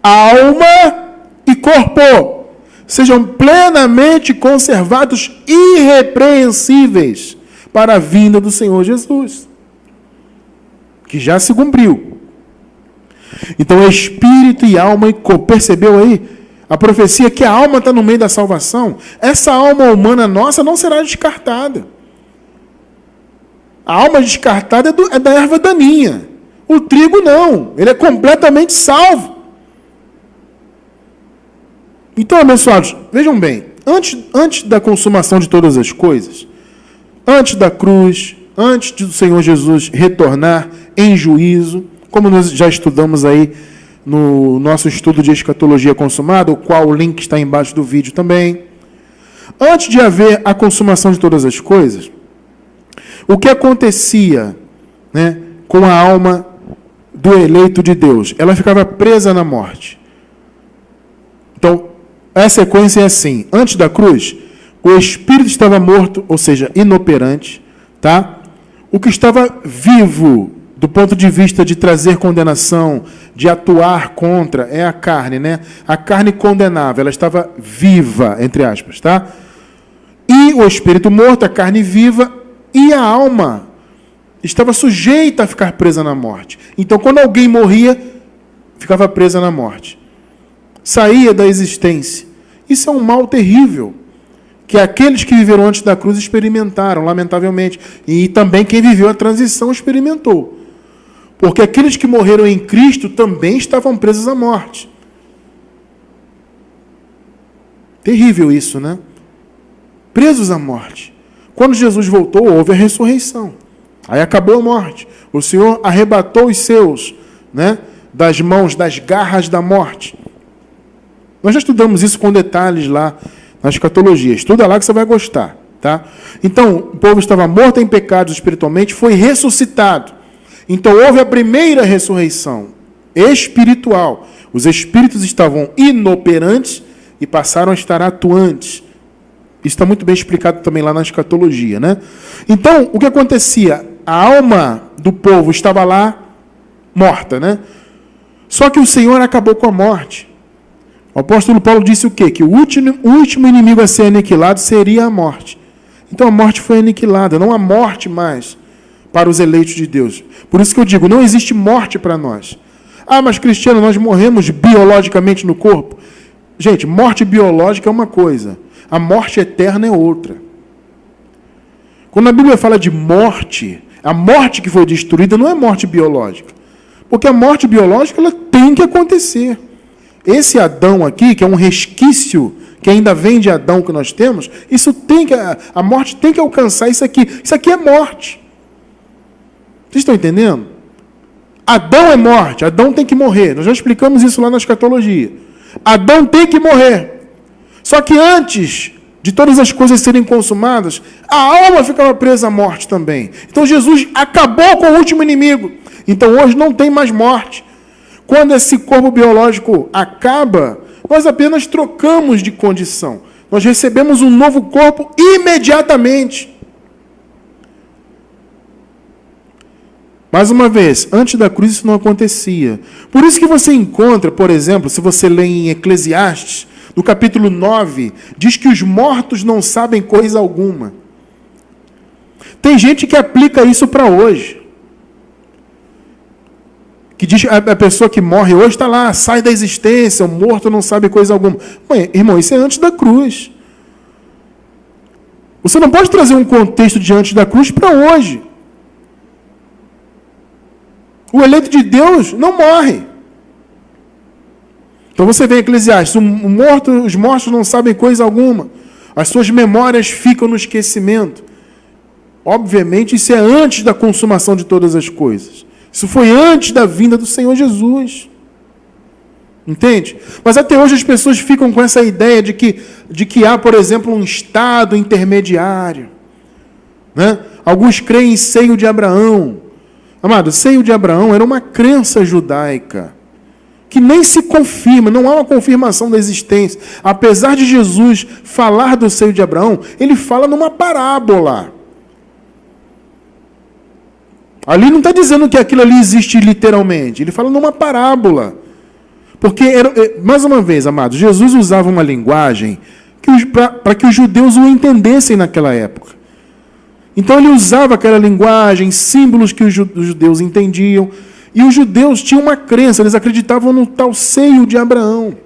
alma e corpo. Sejam plenamente conservados, irrepreensíveis, para a vinda do Senhor Jesus, que já se cumpriu. Então, espírito e alma e corpo. Percebeu aí? A profecia que a alma está no meio da salvação. Essa alma humana nossa não será descartada. A alma descartada é da erva daninha. O trigo não. Ele é completamente salvo. Então, abençoados, vejam bem. Antes da consumação de todas as coisas, antes da cruz, antes do Senhor Jesus retornar em juízo, como nós já estudamos aí no nosso estudo de escatologia consumada, o qual o link está embaixo do vídeo também. Antes de haver a consumação de todas as coisas, o que acontecia, né, com a alma do eleito de Deus? Ela ficava presa na morte. Então, a sequência é assim. Antes da cruz, o espírito estava morto, ou seja, inoperante. Tá? O que estava vivo, do ponto de vista de trazer condenação, de atuar contra, é a carne, né? A carne condenava, ela estava viva, entre aspas, tá? E o espírito morto, a carne viva, e a alma estava sujeita a ficar presa na morte. Então, quando alguém morria, ficava presa na morte. Saía da existência. Isso é um mal terrível, que aqueles que viveram antes da cruz experimentaram, lamentavelmente. E também quem viveu a transição experimentou. Porque aqueles que morreram em Cristo também estavam presos à morte. Terrível isso, né? Presos à morte. Quando Jesus voltou, houve a ressurreição. Aí acabou a morte. O Senhor arrebatou os seus, né, das mãos, das garras da morte. Nós já estudamos isso com detalhes lá na escatologia. Estuda lá que você vai gostar. Tá? Então, o povo estava morto em pecados espiritualmente, foi ressuscitado. Então, houve a primeira ressurreição espiritual. Os espíritos estavam inoperantes e passaram a estar atuantes. Isso está muito bem explicado também lá na escatologia, né? Então, o que acontecia? A alma do povo estava lá morta, né? Só que o Senhor acabou com a morte. O apóstolo Paulo disse o quê? Que o último inimigo a ser aniquilado seria a morte. Então a morte foi aniquilada, não há morte mais para os eleitos de Deus. Por isso que eu digo, não existe morte para nós. Ah, mas Cristiano, nós morremos biologicamente no corpo. Gente, morte biológica é uma coisa, a morte eterna é outra. Quando a Bíblia fala de morte, a morte que foi destruída não é morte biológica. Porque a morte biológica ela tem que acontecer. Esse Adão aqui, que é um resquício que ainda vem de Adão que nós temos, isso tem que, a morte tem que alcançar isso aqui. Isso aqui é morte. Vocês estão entendendo? Adão é morte, Adão tem que morrer. Nós já explicamos isso lá na escatologia. Adão tem que morrer. Só que antes de todas as coisas serem consumadas, a alma ficava presa à morte também. Então Jesus acabou com o último inimigo. Então hoje não tem mais morte. Quando esse corpo biológico acaba, nós apenas trocamos de condição. Nós recebemos um novo corpo imediatamente. Mais uma vez, antes da cruz isso não acontecia. Por isso que você encontra, por exemplo, se você lê em Eclesiastes, no capítulo 9, diz que os mortos não sabem coisa alguma. Tem gente que aplica isso para hoje. Que diz que a pessoa que morre hoje está lá, sai da existência, o morto não sabe coisa alguma. Mãe, irmão, isso é antes da cruz. Você não pode trazer um contexto de antes da cruz para hoje. O eleito de Deus não morre. Então você vê em Eclesiastes, os mortos não sabem coisa alguma. As suas memórias ficam no esquecimento. Obviamente, isso é antes da consumação de todas as coisas. Isso foi antes da vinda do Senhor Jesus. Entende? Mas até hoje as pessoas ficam com essa ideia de que há, por exemplo, um estado intermediário. Né? Alguns creem em seio de Abraão. Amado, seio de Abraão era uma crença judaica que nem se confirma, não há uma confirmação da existência. Apesar de Jesus falar do seio de Abraão, ele fala numa parábola. Ali não está dizendo que aquilo ali existe literalmente, ele fala numa parábola. Porque, mais uma vez, amados, Jesus usava uma linguagem para que os judeus o entendessem naquela época. Então ele usava aquela linguagem, símbolos que os judeus entendiam, e os judeus tinham uma crença, eles acreditavam no tal seio de Abraão.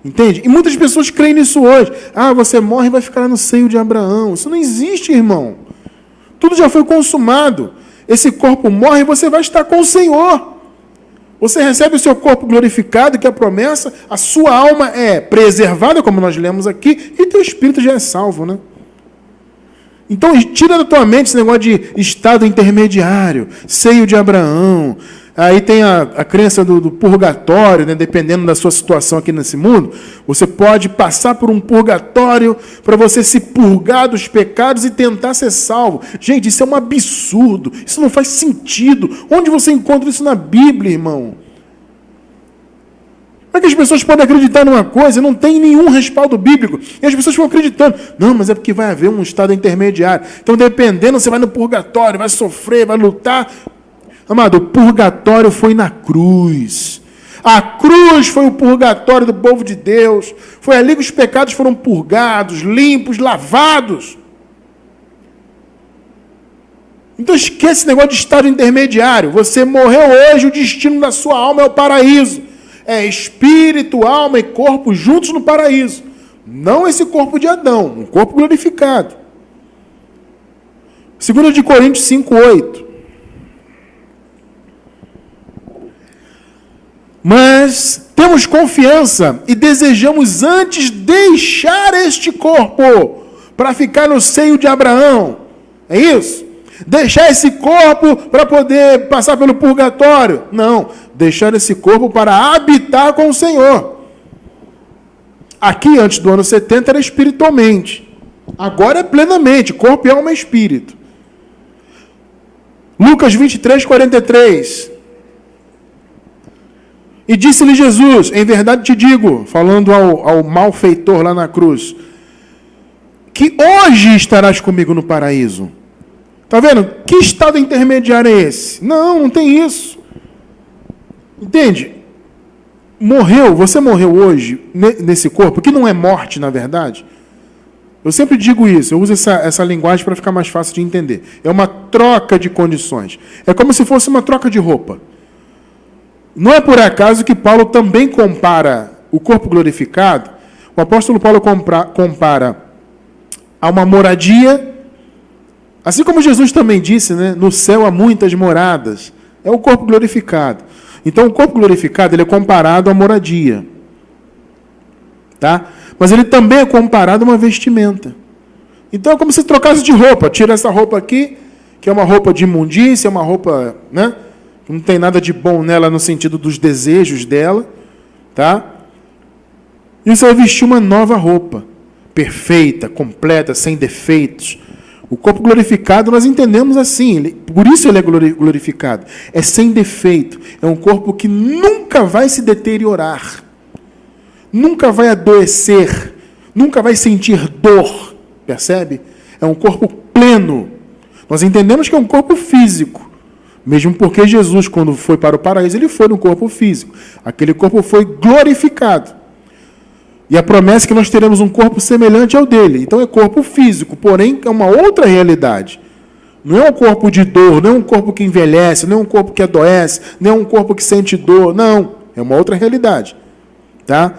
Entende? E muitas pessoas creem nisso hoje. Ah, você morre e vai ficar no seio de Abraão. Isso não existe, irmão. Tudo já foi consumado. Esse corpo morre e você vai estar com o Senhor. Você recebe o seu corpo glorificado, que é a promessa, a sua alma é preservada, como nós lemos aqui, e teu espírito já é salvo, né? Então, tira da tua mente esse negócio de estado intermediário, seio de Abraão. Aí tem a crença do purgatório, né? Dependendo da sua situação aqui nesse mundo, você pode passar por um purgatório para você se purgar dos pecados e tentar ser salvo. Gente, isso é um absurdo, isso não faz sentido. Onde você encontra isso na Bíblia, irmão? Como é que as pessoas podem acreditar numa coisa e não tem nenhum respaldo bíblico? E as pessoas vão acreditando. Não, mas é porque vai haver um estado intermediário. Então, dependendo, você vai no purgatório, vai sofrer, vai lutar. Amado, o purgatório foi na cruz. A cruz foi o purgatório do povo de Deus. Foi ali que os pecados foram purgados, limpos, lavados. Então esquece esse negócio de estado intermediário. Você morreu hoje, o destino da sua alma é o paraíso. É espírito, alma e corpo juntos no paraíso. Não esse corpo de Adão, um corpo glorificado. 2 de Coríntios 5:8. Mas temos confiança e desejamos antes deixar este corpo para ficar no seio de Abraão. É isso? Deixar esse corpo para poder passar pelo purgatório? Não. Deixar esse corpo para habitar com o Senhor. Aqui, antes do ano 70, era espiritualmente. Agora é plenamente, corpo, alma e espírito. Lucas 23:43. E disse-lhe Jesus, em verdade te digo, falando ao malfeitor lá na cruz, que hoje estarás comigo no paraíso. Está vendo? Que estado intermediário é esse? Não tem isso. Entende? Você morreu hoje nesse corpo, que não é morte, na verdade. Eu sempre digo isso, eu uso essa linguagem para ficar mais fácil de entender. É uma troca de condições. É como se fosse uma troca de roupa. Não é por acaso que Paulo também compara o corpo glorificado, o apóstolo Paulo compara a uma moradia, assim como Jesus também disse, né? No céu há muitas moradas. É o corpo glorificado. Então, o corpo glorificado ele é comparado à moradia. Tá? Mas ele também é comparado a uma vestimenta. Então, é como se trocasse de roupa. Tira essa roupa aqui, que é uma roupa de imundícia, uma roupa, né? Que não tem nada de bom nela no sentido dos desejos dela. Tá? E você vai vestir uma nova roupa. Perfeita, completa, sem defeitos. O corpo glorificado nós entendemos assim, por isso ele é glorificado. É sem defeito, é um corpo que nunca vai se deteriorar, nunca vai adoecer, nunca vai sentir dor, percebe? É um corpo pleno. Nós entendemos que é um corpo físico, mesmo porque Jesus, quando foi para o paraíso, ele foi no corpo físico. Aquele corpo foi glorificado. E a promessa é que nós teremos um corpo semelhante ao dele. Então é corpo físico, porém é uma outra realidade. Não é um corpo de dor, não é um corpo que envelhece, não é um corpo que adoece, não é um corpo que sente dor. Não, é uma outra realidade. Tá?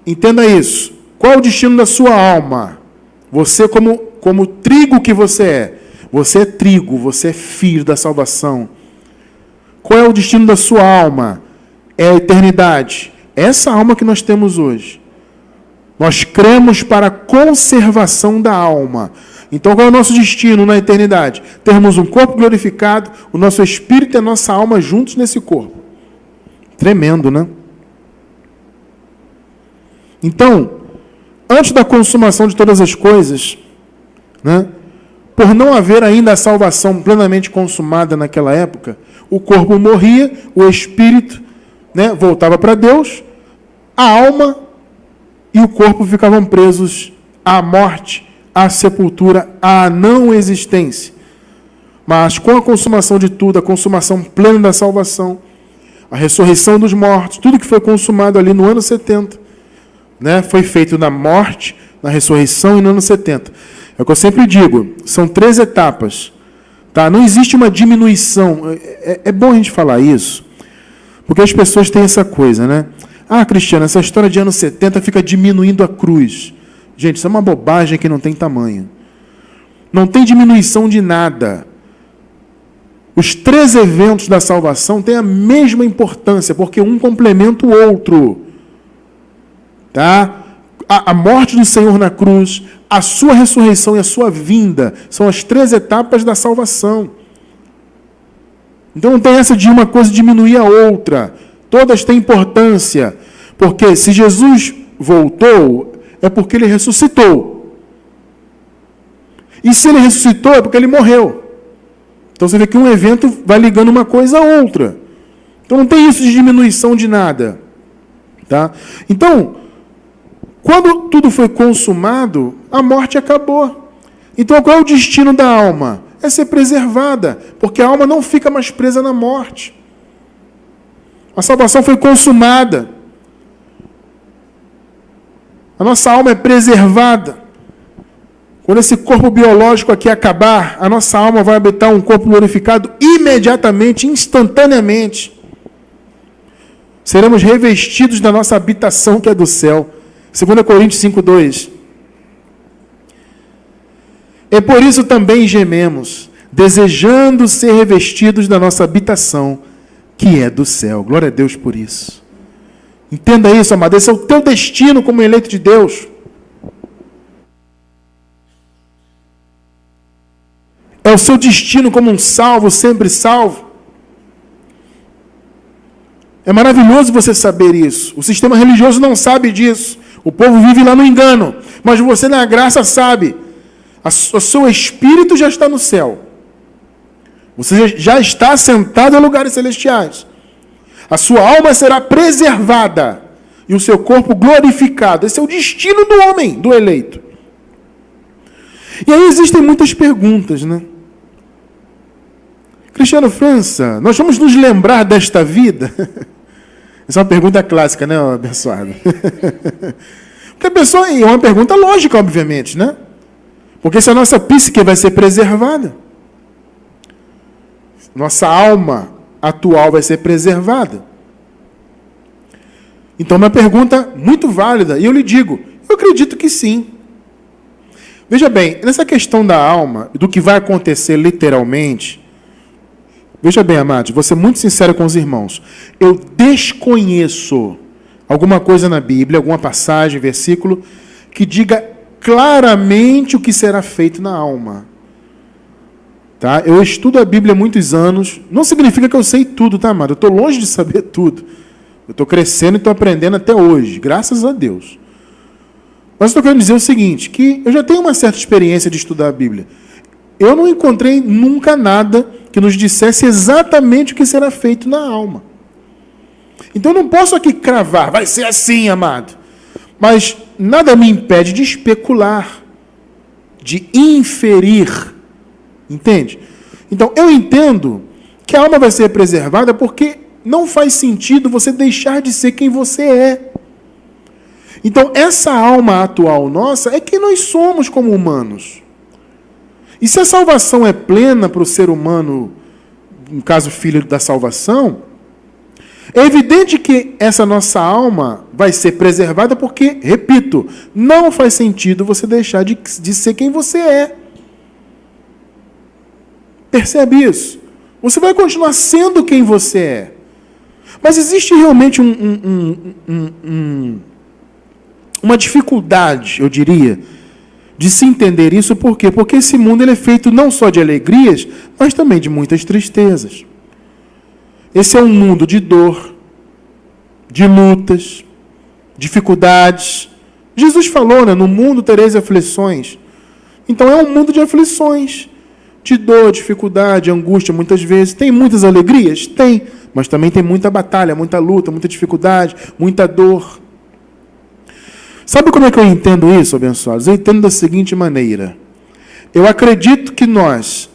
Entenda isso. Qual é o destino da sua alma? Você como trigo que você é. Você é trigo, você é filho da salvação. Qual é o destino da sua alma? É a eternidade. Essa alma que nós temos hoje. Nós cremos para a conservação da alma. Então, qual é o nosso destino na eternidade? Termos um corpo glorificado, o nosso espírito e a nossa alma juntos nesse corpo. Tremendo, né? Então, antes da consumação de todas as coisas, né, por não haver ainda a salvação plenamente consumada naquela época, o corpo morria, o espírito, né, voltava para Deus, a alma e o corpo ficavam presos à morte, à sepultura, à não existência. Mas com a consumação de tudo, a consumação plena da salvação, a ressurreição dos mortos, tudo que foi consumado ali no ano 70, né, foi feito na morte, na ressurreição e no ano 70. É o que eu sempre digo, são 3 etapas. Tá? Não existe uma diminuição. É bom a gente falar isso, porque as pessoas têm essa coisa, né? Ah, Cristiano, essa história de anos 70 fica diminuindo a cruz. Gente, isso é uma bobagem que não tem tamanho. Não tem diminuição de nada. Os 3 eventos da salvação têm a mesma importância, porque um complementa o outro. Tá? A morte do Senhor na cruz, a sua ressurreição e a sua vinda são as 3 etapas da salvação. Então não tem essa de uma coisa diminuir a outra. Todas têm importância, porque se Jesus voltou, é porque ele ressuscitou. E se ele ressuscitou, é porque ele morreu. Então você vê que um evento vai ligando uma coisa a outra. Então não tem isso de diminuição de nada. Tá? Então, quando tudo foi consumado, a morte acabou. Então qual é o destino da alma? É ser preservada, porque a alma não fica mais presa na morte. A salvação foi consumada. A nossa alma é preservada. Quando esse corpo biológico aqui acabar, a nossa alma vai habitar um corpo glorificado imediatamente, instantaneamente. Seremos revestidos da nossa habitação que é do céu. 2 Coríntios 5:2. É por isso também gememos, desejando ser revestidos da nossa habitação, que é do céu. Glória a Deus por isso. Entenda isso, amado. Esse é o teu destino como eleito de Deus. É o seu destino como um salvo, sempre salvo. É maravilhoso você saber isso. O sistema religioso não sabe disso. O povo vive lá no engano. Mas você, na graça, sabe. O seu espírito já está no céu. Você já está sentado em lugares celestiais. A sua alma será preservada. E o seu corpo glorificado. Esse é o destino do homem, do eleito. E aí existem muitas perguntas, né? Cristiano França, nós vamos nos lembrar desta vida? Essa é uma pergunta clássica, né, abençoado? Porque a pessoa, é uma pergunta lógica, obviamente, né? Porque se a nossa psique vai ser preservada, nossa alma atual vai ser preservada. Então, uma pergunta muito válida, e eu lhe digo, eu acredito que sim. Veja bem, nessa questão da alma, do que vai acontecer literalmente, veja bem, amados, vou ser muito sincero com os irmãos. Eu desconheço alguma coisa na Bíblia, alguma passagem, versículo, que diga claramente o que será feito na alma. Tá? Eu estudo a Bíblia há muitos anos. Não significa que eu sei tudo, tá, amado? Eu estou longe de saber tudo. Eu estou crescendo e estou aprendendo até hoje, graças a Deus. Mas estou querendo dizer o seguinte, que eu já tenho uma certa experiência de estudar a Bíblia. Eu não encontrei nunca nada que nos dissesse exatamente o que será feito na alma. Então eu não posso aqui cravar, vai ser assim, amado. Mas nada me impede de especular, de inferir. Entende? Então eu entendo que a alma vai ser preservada porque não faz sentido você deixar de ser quem você é. Então essa alma atual nossa é quem nós somos como humanos. E se a salvação é plena para o ser humano, no caso filho da salvação, é evidente que essa nossa alma vai ser preservada porque, repito, não faz sentido você deixar de ser quem você é. Percebe isso? Você vai continuar sendo quem você é. Mas existe realmente uma dificuldade, eu diria, de se entender isso. Por quê? Porque esse mundo ele é feito não só de alegrias, mas também de muitas tristezas. Esse é um mundo de dor, de lutas, dificuldades. Jesus falou, né? No mundo tereis aflições. Então é um mundo de aflições, de dor, dificuldade, angústia, muitas vezes. Tem muitas alegrias? Tem. Mas também tem muita batalha, muita luta, muita dificuldade, muita dor. Sabe como é que eu entendo isso, abençoados? Eu entendo da seguinte maneira. Eu acredito que nós,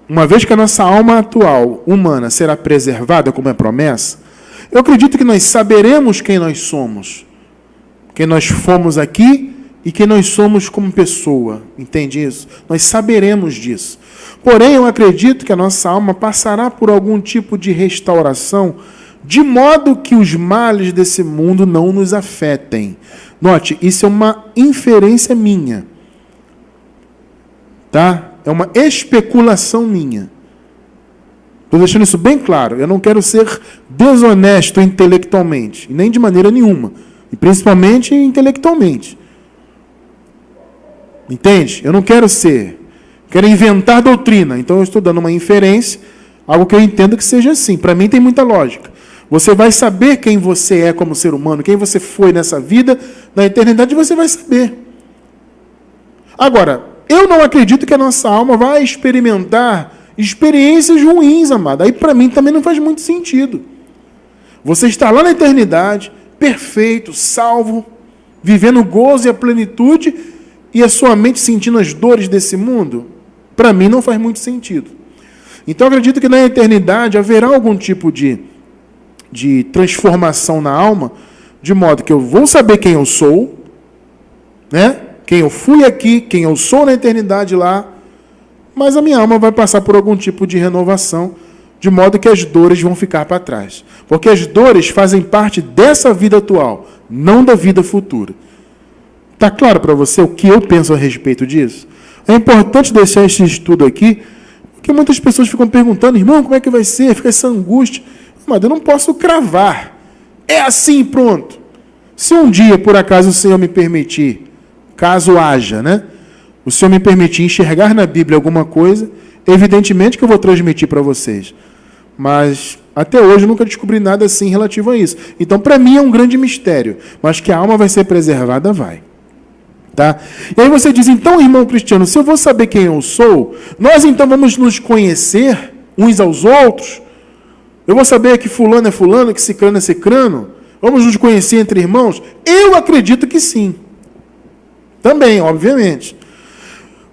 uma vez que a nossa alma atual, humana, será preservada, como é promessa, eu acredito que nós saberemos quem nós somos. Quem nós fomos aqui e quem nós somos como pessoa. Entende isso? Nós saberemos disso. Porém, eu acredito que a nossa alma passará por algum tipo de restauração, de modo que os males desse mundo não nos afetem. Note, isso é uma inferência minha. Tá? É uma especulação minha. Estou deixando isso bem claro. Eu não quero ser desonesto intelectualmente, nem de maneira nenhuma. E principalmente intelectualmente. Entende? Eu não quero ser. Quero inventar doutrina. Então eu estou dando uma inferência, algo que eu entendo que seja assim. Para mim tem muita lógica. Você vai saber quem você é como ser humano, quem você foi nessa vida, na eternidade você vai saber. Agora, eu não acredito que a nossa alma vai experimentar experiências ruins, amado. Aí para mim também não faz muito sentido. Você está lá na eternidade, perfeito, salvo, vivendo o gozo e a plenitude, e a sua mente sentindo as dores desse mundo, para mim não faz muito sentido. Então eu acredito que na eternidade haverá algum tipo de transformação na alma, de modo que eu vou saber quem eu sou, né? Quem eu fui aqui, quem eu sou na eternidade lá, mas a minha alma vai passar por algum tipo de renovação, de modo que as dores vão ficar para trás. Porque as dores fazem parte dessa vida atual, não da vida futura. Está claro para você o que eu penso a respeito disso? É importante deixar esse estudo aqui, porque muitas pessoas ficam perguntando, irmão, como é que vai ser? Fica essa angústia. Mas eu não posso cravar. É assim, pronto. Se um dia, por acaso, o Senhor me permitir, caso haja, né? O Senhor me permitir enxergar na Bíblia alguma coisa, evidentemente que eu vou transmitir para vocês. Mas até hoje eu nunca descobri nada assim relativo a isso. Então, para mim é um grande mistério. Mas que a alma vai ser preservada, vai. Tá? E aí você diz, então, irmão Cristiano, se eu vou saber quem eu sou, nós então vamos nos conhecer uns aos outros? Eu vou saber que fulano é fulano, que cicrano é cicrano? Vamos nos conhecer entre irmãos? Eu acredito que sim. Também, obviamente.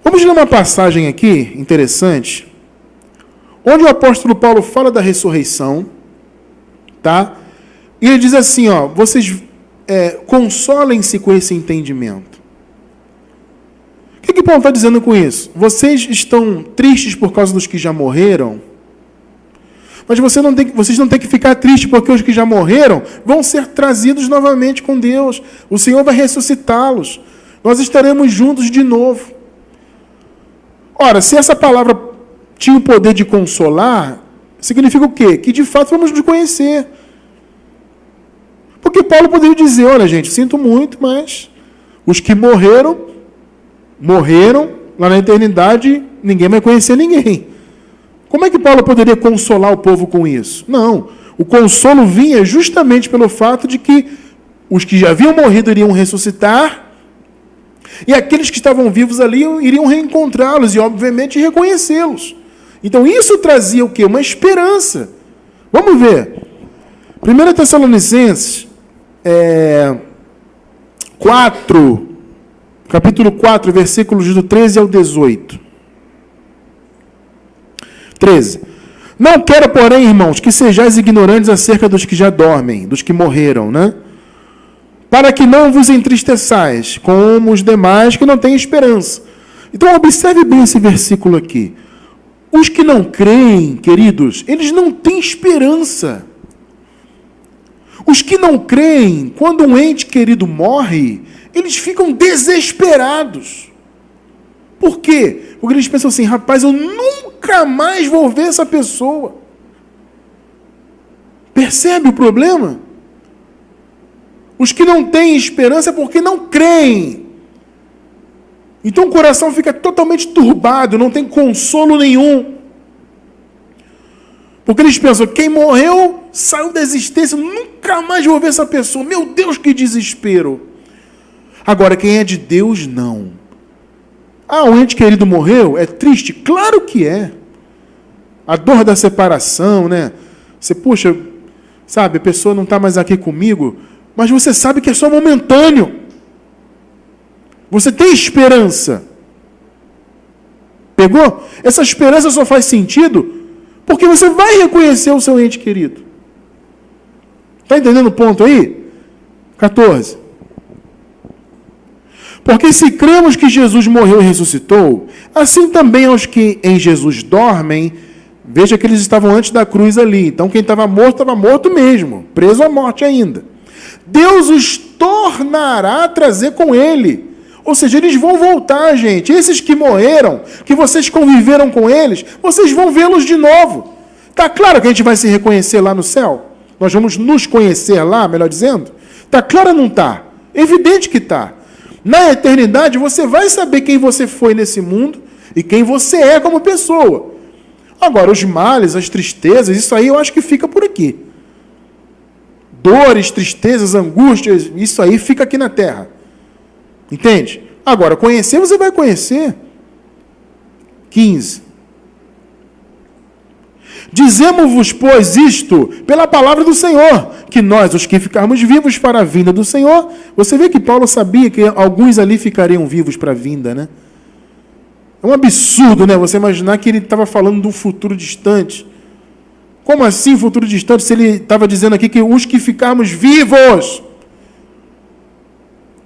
Vamos ler uma passagem aqui, interessante, onde o apóstolo Paulo fala da ressurreição, tá? E ele diz assim, ó, vocês consolem-se com esse entendimento. O que Paulo está dizendo com isso? Vocês estão tristes por causa dos que já morreram? Mas vocês não têm que ficar tristes porque os que já morreram vão ser trazidos novamente com Deus. O Senhor vai ressuscitá-los. Nós estaremos juntos de novo. Ora, se essa palavra tinha o poder de consolar, significa o quê? Que de fato vamos nos conhecer. Porque Paulo poderia dizer, olha gente, sinto muito, mas os que morreram, lá na eternidade, ninguém vai conhecer ninguém. Como é que Paulo poderia consolar o povo com isso? Não. O consolo vinha justamente pelo fato de que os que já haviam morrido iriam ressuscitar e aqueles que estavam vivos ali iriam reencontrá-los e, obviamente, reconhecê-los. Então, isso trazia o quê? Uma esperança. Vamos ver. 1 Tessalonicenses 4, capítulo 4, versículos do 13 ao 18. 13. Não quero, porém, irmãos, que sejais ignorantes acerca dos que já dormem, dos que morreram, né? Para que não vos entristeçais, como os demais que não têm esperança. Então, observe bem esse versículo aqui. Os que não creem, queridos, eles não têm esperança. Os que não creem, quando um ente querido morre, eles ficam desesperados. Por quê? Porque eles pensam assim, rapaz, eu nunca mais vou ver essa pessoa. Percebe o problema? Os que não têm esperança é porque não creem. Então o coração fica totalmente turbado, não tem consolo nenhum. Porque eles pensam, quem morreu saiu da existência, nunca mais vou ver essa pessoa. Meu Deus, que desespero. Agora, quem é de Deus, não. Ah, um ente querido morreu? É triste? Claro que é. A dor da separação, né? Você, puxa, sabe, a pessoa não está mais aqui comigo, mas você sabe que é só momentâneo. Você tem esperança. Pegou? Essa esperança só faz sentido porque você vai reconhecer o seu ente querido. Está entendendo o ponto aí? 14. Porque se cremos que Jesus morreu e ressuscitou, assim também aos que em Jesus dormem, veja que eles estavam antes da cruz ali. Então quem estava morto mesmo, preso à morte ainda. Deus os tornará a trazer com ele. Ou seja, eles vão voltar, gente. Esses que morreram, que vocês conviveram com eles, vocês vão vê-los de novo. Está claro que a gente vai se reconhecer lá no céu? Nós vamos nos conhecer lá, melhor dizendo? Está claro ou não está? Evidente que está. Na eternidade, você vai saber quem você foi nesse mundo e quem você é como pessoa. Agora, os males, as tristezas, isso aí eu acho que fica por aqui. Dores, tristezas, angústias, isso aí fica aqui na terra. Entende? Agora, conhecer, você vai conhecer. 15. Dizemos-vos, pois, isto pela palavra do Senhor, que nós, os que ficarmos vivos para a vinda do Senhor, você vê que Paulo sabia que alguns ali ficariam vivos para a vinda, né? É um absurdo, né? Você imaginar que ele estava falando de um futuro distante. Como assim futuro distante, se ele estava dizendo aqui que os que ficarmos vivos...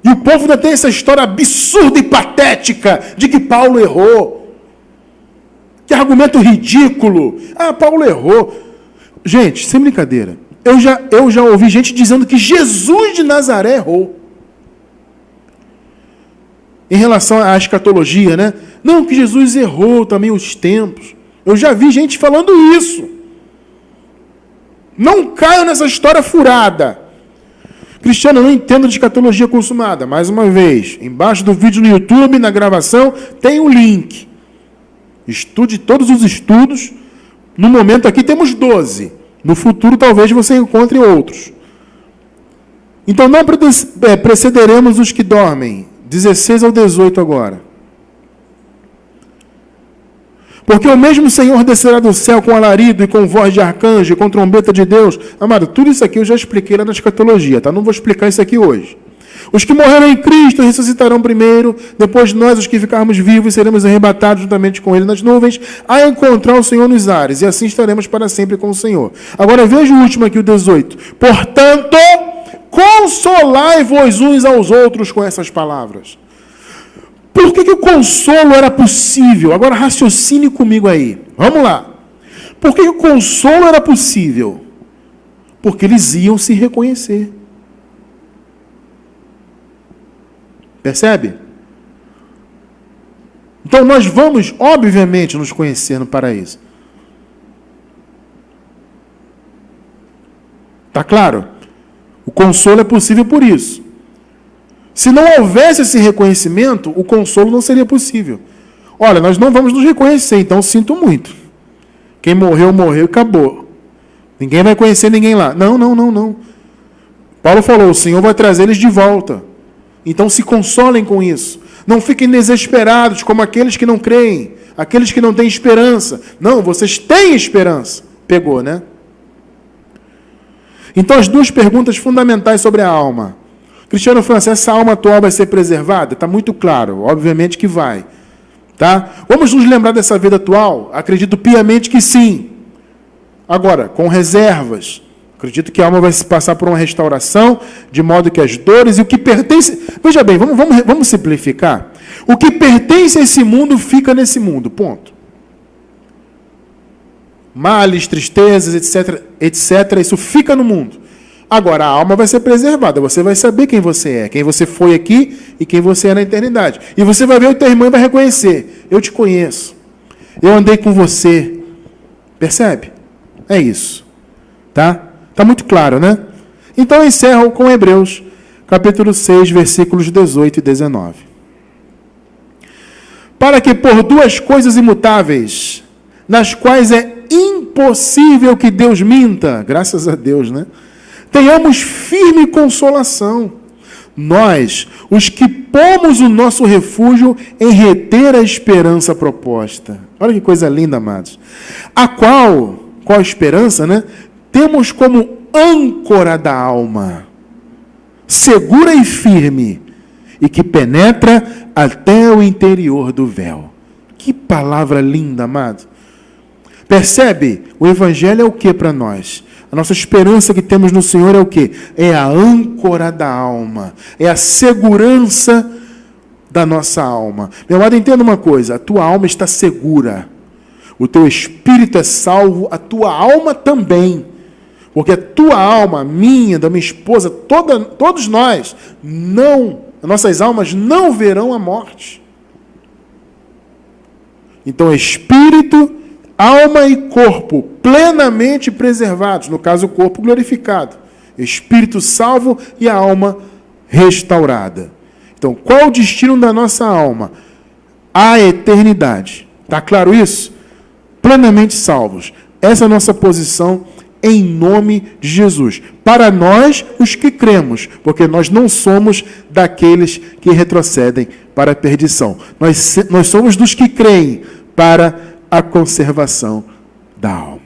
E o povo ainda tem essa história absurda e patética de que Paulo errou. Que argumento ridículo. Ah, Paulo errou. Gente, sem brincadeira. Eu já ouvi gente dizendo que Jesus de Nazaré errou. Em relação à escatologia, né? Não, que Jesus errou também os tempos. Eu já vi gente falando isso. Não caio nessa história furada. Cristiano, eu não entendo de escatologia consumada. Mais uma vez, embaixo do vídeo no YouTube, na gravação, tem um link. Estude todos os estudos. No momento aqui temos 12. No futuro talvez você encontre outros. Então não precederemos os que dormem. 16 ao 18 agora. Porque o mesmo Senhor descerá do céu com alarido e com voz de arcanjo e com trombeta de Deus. Amado, tudo isso aqui eu já expliquei lá na escatologia, tá? Não vou explicar isso aqui hoje. Os que morreram em Cristo ressuscitarão primeiro, depois nós, os que ficarmos vivos, seremos arrebatados juntamente com Ele nas nuvens, a encontrar o Senhor nos ares, e assim estaremos para sempre com o Senhor. Agora veja o último aqui, o 18. Portanto, consolai-vos uns aos outros com essas palavras. Por que o consolo era possível? Agora raciocine comigo aí. Vamos lá. Por que o consolo era possível? Porque eles iam se reconhecer. Percebe? Então nós vamos, obviamente, nos conhecer no paraíso. Está claro? O consolo é possível por isso. Se não houvesse esse reconhecimento, o consolo não seria possível. Olha, nós não vamos nos reconhecer, então sinto muito. Quem morreu, morreu e acabou. Ninguém vai conhecer ninguém lá. Não. Paulo falou, o Senhor vai trazer eles de volta. Então se consolem com isso. Não fiquem desesperados como aqueles que não creem, aqueles que não têm esperança. Não, vocês têm esperança. Pegou, né? Então as duas perguntas fundamentais sobre a alma. Cristiano França, essa alma atual vai ser preservada? Está muito claro, obviamente que vai. Tá? Vamos nos lembrar dessa vida atual? Acredito piamente que sim. Agora, com reservas. Acredito que a alma vai se passar por uma restauração, de modo que as dores e o que pertence... Veja bem, vamos simplificar. O que pertence a esse mundo fica nesse mundo, ponto. Males, tristezas, etc. Isso fica no mundo. Agora, a alma vai ser preservada. Você vai saber quem você é, quem você foi aqui e quem você é na eternidade. E você vai ver o teu irmão e vai reconhecer. Eu te conheço. Eu andei com você. Percebe? É isso. Tá? Está muito claro, né? Então, eu encerro com Hebreus, capítulo 6, versículos 18 e 19. Para que por duas coisas imutáveis, nas quais é impossível que Deus minta. Graças a Deus, né? Tenhamos firme consolação. Nós, os que pomos o nosso refúgio em reter a esperança proposta. Olha que coisa linda, amados. A qual a esperança, né? Temos como âncora da alma, segura e firme, e que penetra até o interior do véu. Que palavra linda, amado. Percebe? O Evangelho é o que para nós? A nossa esperança que temos no Senhor é o quê? É a âncora da alma. É a segurança da nossa alma. Meu amado, entenda uma coisa. A tua alma está segura. O teu espírito é salvo. A tua alma também. Porque a tua alma, a minha, da minha esposa, todos nós, nossas almas não verão a morte. Então, espírito, alma e corpo plenamente preservados, no caso o corpo glorificado, espírito salvo e a alma restaurada. Então, qual o destino da nossa alma? A eternidade. Está claro isso? Plenamente salvos. Essa é a nossa posição em nome de Jesus. Para nós, os que cremos, porque nós não somos daqueles que retrocedem para a perdição. Nós somos dos que creem para a conservação da alma.